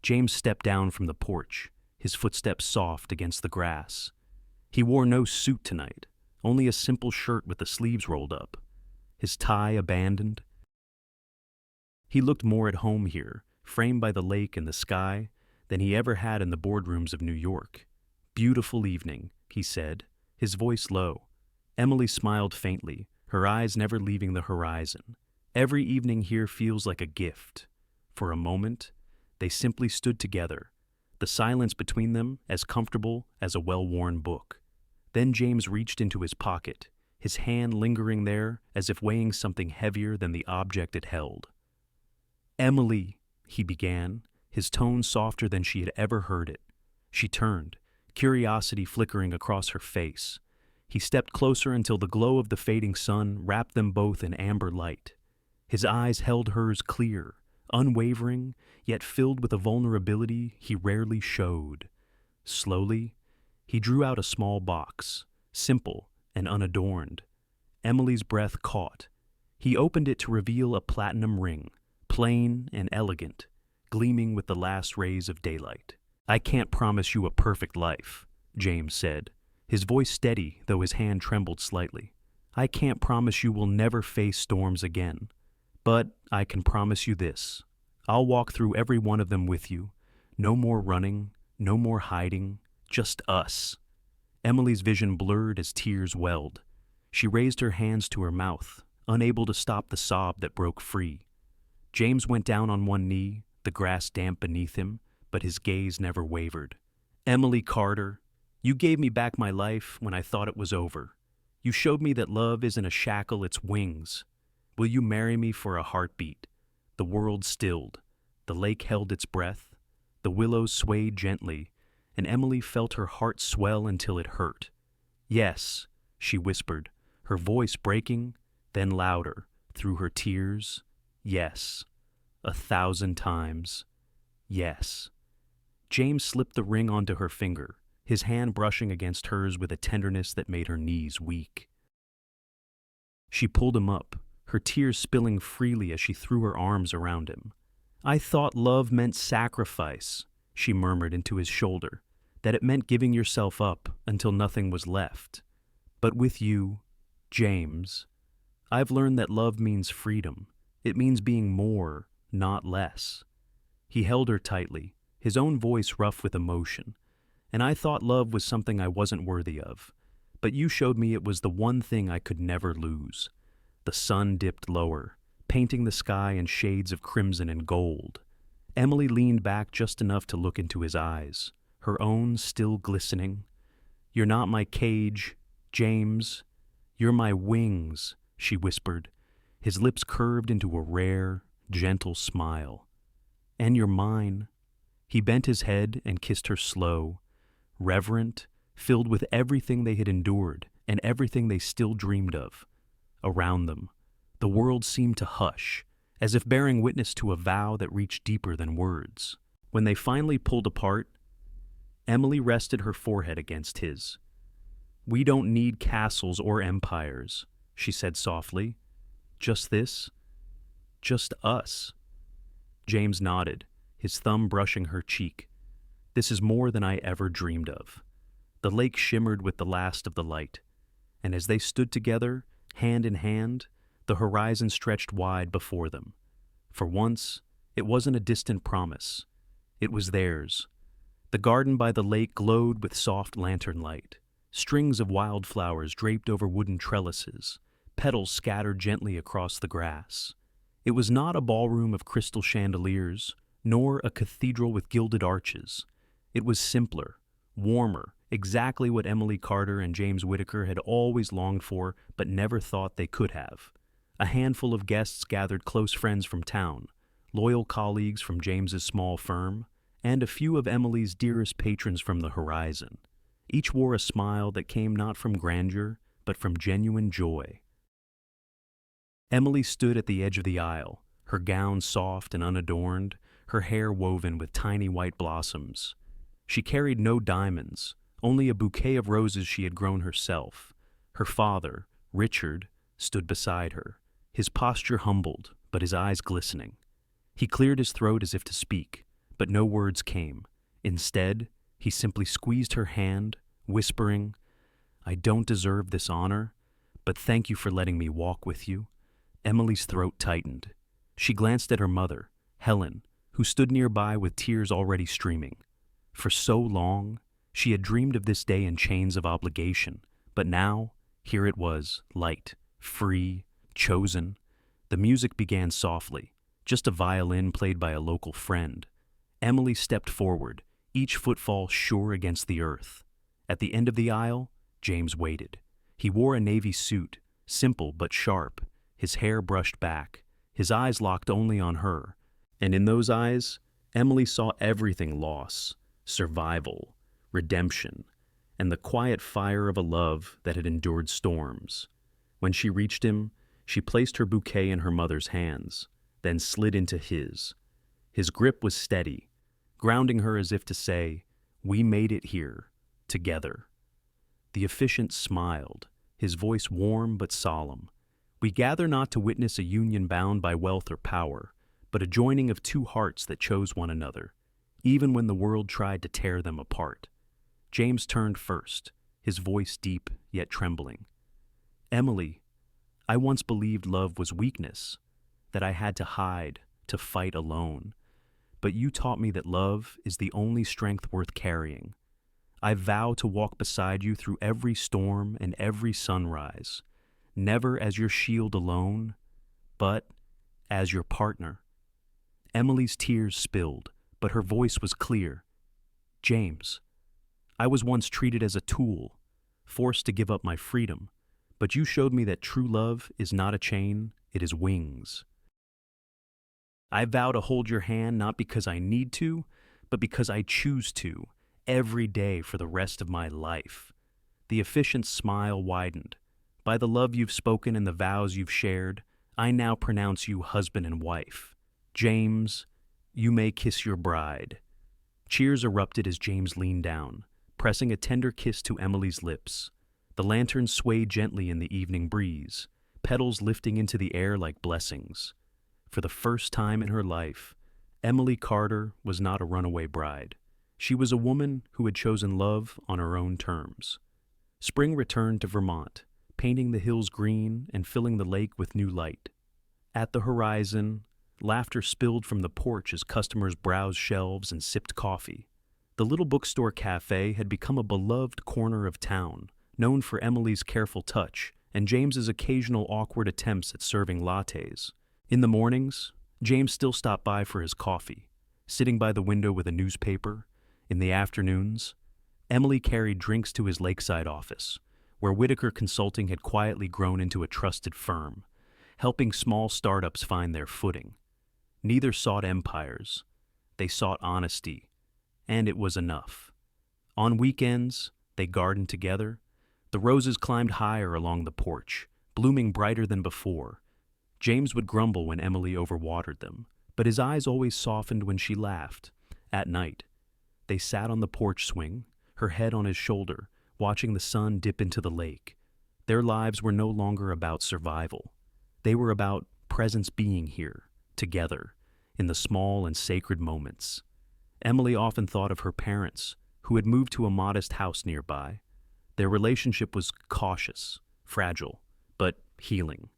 James stepped down from the porch, his footsteps soft against the grass. He wore no suit tonight, only a simple shirt with the sleeves rolled up, his tie abandoned. He looked more at home here, framed by the lake and the sky, than he ever had in the boardrooms of New York. "Beautiful evening," he said, his voice low. Emily smiled faintly, her eyes never leaving the horizon. "Every evening here feels like a gift." For a moment, they simply stood together, the silence between them as comfortable as a well-worn book. Then James reached into his pocket, his hand lingering there as if weighing something heavier than the object it held. "Emily," he began, his tone softer than she had ever heard it. She turned, curiosity flickering across her face. He stepped closer until the glow of the fading sun wrapped them both in amber light. His eyes held hers clear, unwavering, yet filled with a vulnerability he rarely showed. Slowly, he drew out a small box, simple and unadorned. Emily's breath caught. He opened it to reveal a platinum ring, plain and elegant, gleaming with the last rays of daylight. "I can't promise you a perfect life," James said, his voice steady though his hand trembled slightly. "I can't promise you will never face storms again. But I can promise you this. I'll walk through every one of them with you. No more running, no more hiding, just us." Emily's vision blurred as tears welled. She raised her hands to her mouth, unable to stop the sob that broke free. James went down on one knee, the grass damp beneath him, but his gaze never wavered. "Emily Carter, you gave me back my life when I thought it was over. You showed me that love isn't a shackle, it's wings. Will you marry me for a heartbeat?" The world stilled. The lake held its breath. The willows swayed gently, and Emily felt her heart swell until it hurt. "Yes," she whispered, her voice breaking, then louder, through her tears. "Yes. 1,000 times. Yes." James slipped the ring onto her finger, his hand brushing against hers with a tenderness that made her knees weak. She pulled him up, her tears spilling freely as she threw her arms around him. "I thought love meant sacrifice," she murmured into his shoulder, "that it meant giving yourself up until nothing was left. But with you, James, I've learned that love means freedom. It means being more, not less." He held her tightly, his own voice rough with emotion. "And I thought love was something I wasn't worthy of. But you showed me it was the one thing I could never lose." The sun dipped lower, painting the sky in shades of crimson and gold. Emily leaned back just enough to look into his eyes, her own still glistening. "You're not my cage, James. You're my wings," she whispered, his lips curved into a rare, gentle smile. "And you're mine." He bent his head and kissed her slow, reverent, filled with everything they had endured and everything they still dreamed of. Around them, the world seemed to hush, as if bearing witness to a vow that reached deeper than words. When they finally pulled apart, Emily rested her forehead against his. "We don't need castles or empires," she said softly. "Just this, just us." James nodded, his thumb brushing her cheek. "This is more than I ever dreamed of." The lake shimmered with the last of the light, and as they stood together, hand in hand, the horizon stretched wide before them. For once, it wasn't a distant promise. It was theirs. The garden by the lake glowed with soft lantern light. Strings of wildflowers draped over wooden trellises, petals scattered gently across the grass. It was not a ballroom of crystal chandeliers, nor a cathedral with gilded arches. It was simpler, warmer, exactly what Emily Carter and James Whitaker had always longed for but never thought they could have. A handful of guests gathered, close friends from town, loyal colleagues from James's small firm, and a few of Emily's dearest patrons from the horizon. Each wore a smile that came not from grandeur, but from genuine joy. Emily stood at the edge of the aisle, her gown soft and unadorned, her hair woven with tiny white blossoms. She carried no diamonds, only a bouquet of roses she had grown herself. Her father, Richard, stood beside her, his posture humbled, but his eyes glistening. He cleared his throat as if to speak, but no words came. Instead, he simply squeezed her hand, whispering, "I don't deserve this honor, but thank you for letting me walk with you." Emily's throat tightened. She glanced at her mother, Helen, who stood nearby with tears already streaming. For so long, she had dreamed of this day in chains of obligation, but now, here it was, light, free, chosen. The music began softly, just a violin played by a local friend. Emily stepped forward, each footfall sure against the earth. At the end of the aisle, James waited. He wore a navy suit, simple but sharp, his hair brushed back, his eyes locked only on her. And in those eyes, Emily saw everything: loss, survival, redemption, and the quiet fire of a love that had endured storms. When she reached him, she placed her bouquet in her mother's hands, then slid into his, His grip was steady, grounding her as if to say, "We made it here, together." The officiant smiled, his voice warm but solemn. "We gather not to witness a union bound by wealth or power, but a joining of two hearts that chose one another, even when the world tried to tear them apart." James turned first, his voice deep yet trembling. "Emily, I once believed love was weakness, that I had to hide, to fight alone. But you taught me that love is the only strength worth carrying. I vow to walk beside you through every storm and every sunrise, never as your shield alone, but as your partner." Emily's tears spilled, but her voice was clear. "James, I was once treated as a tool, forced to give up my freedom, but you showed me that true love is not a chain, it is wings. I vow to hold your hand not because I need to, but because I choose to, every day for the rest of my life." The officiant's smile widened. "By the love you've spoken and the vows you've shared, I now pronounce you husband and wife. James, you may kiss your bride." Cheers erupted as James leaned down, pressing a tender kiss to Emily's lips. The lantern swayed gently in the evening breeze, petals lifting into the air like blessings. For the first time in her life, Emily Carter was not a runaway bride. She was a woman who had chosen love on her own terms. Spring returned to Vermont, painting the hills green and filling the lake with new light. At the horizon, laughter spilled from the porch as customers browsed shelves and sipped coffee. The little bookstore cafe had become a beloved corner of town, known for Emily's careful touch and James's occasional awkward attempts at serving lattes. In the mornings, James still stopped by for his coffee, sitting by the window with a newspaper. In the afternoons, Emily carried drinks to his lakeside office, where Whitaker Consulting had quietly grown into a trusted firm, helping small startups find their footing. Neither sought empires. They sought honesty, and it was enough. On weekends, they gardened together. The roses climbed higher along the porch, blooming brighter than before. James would grumble when Emily overwatered them, but his eyes always softened when she laughed. At night, they sat on the porch swing, her head on his shoulder, watching the sun dip into the lake. Their lives were no longer about survival. They were about presence, being here, together, in the small and sacred moments. Emily often thought of her parents, who had moved to a modest house nearby. Their relationship was cautious, fragile, but healing.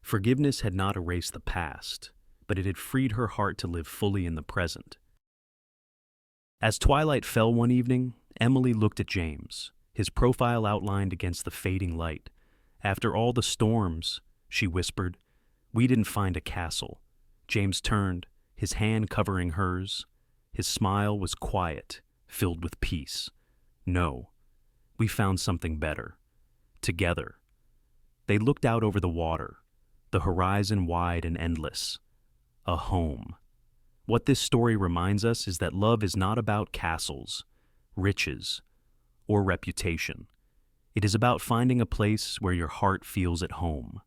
Forgiveness had not erased the past, but it had freed her heart to live fully in the present. As twilight fell one evening, Emily looked at James, his profile outlined against the fading light. "After all the storms," she whispered, "we didn't find a castle." James turned, his hand covering hers. His smile was quiet, filled with peace. "No, we found something better. Together." They looked out over the water, the horizon wide and endless. A home. What this story reminds us is that love is not about castles, riches, or reputation. It is about finding a place where your heart feels at home.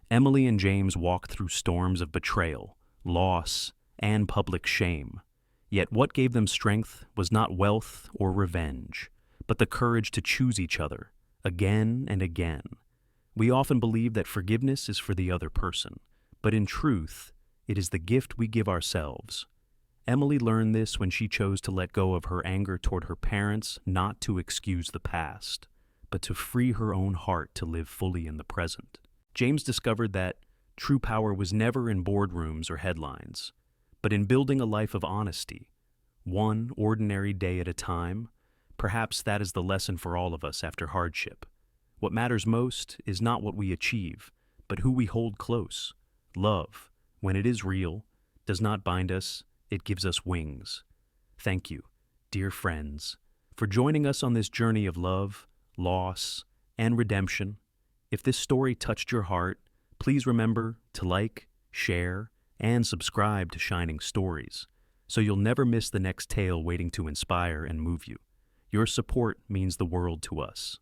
Emily and James walked through storms of betrayal, loss, and public shame. Yet what gave them strength was not wealth or revenge, but the courage to choose each other, again and again. We often believe that forgiveness is for the other person, but in truth, it is the gift we give ourselves. Emily learned this when she chose to let go of her anger toward her parents, not to excuse the past, but to free her own heart to live fully in the present. James discovered that true power was never in boardrooms or headlines, but in building a life of honesty, one ordinary day at a time. Perhaps that is the lesson for all of us after hardship. What matters most is not what we achieve, but who we hold close. Love, when it is real, does not bind us, it gives us wings. Thank you, dear friends, for joining us on this journey of love, loss, and redemption. If this story touched your heart, please remember to like, share, and subscribe to Shining Stories, so you'll never miss the next tale waiting to inspire and move you. Your support means the world to us.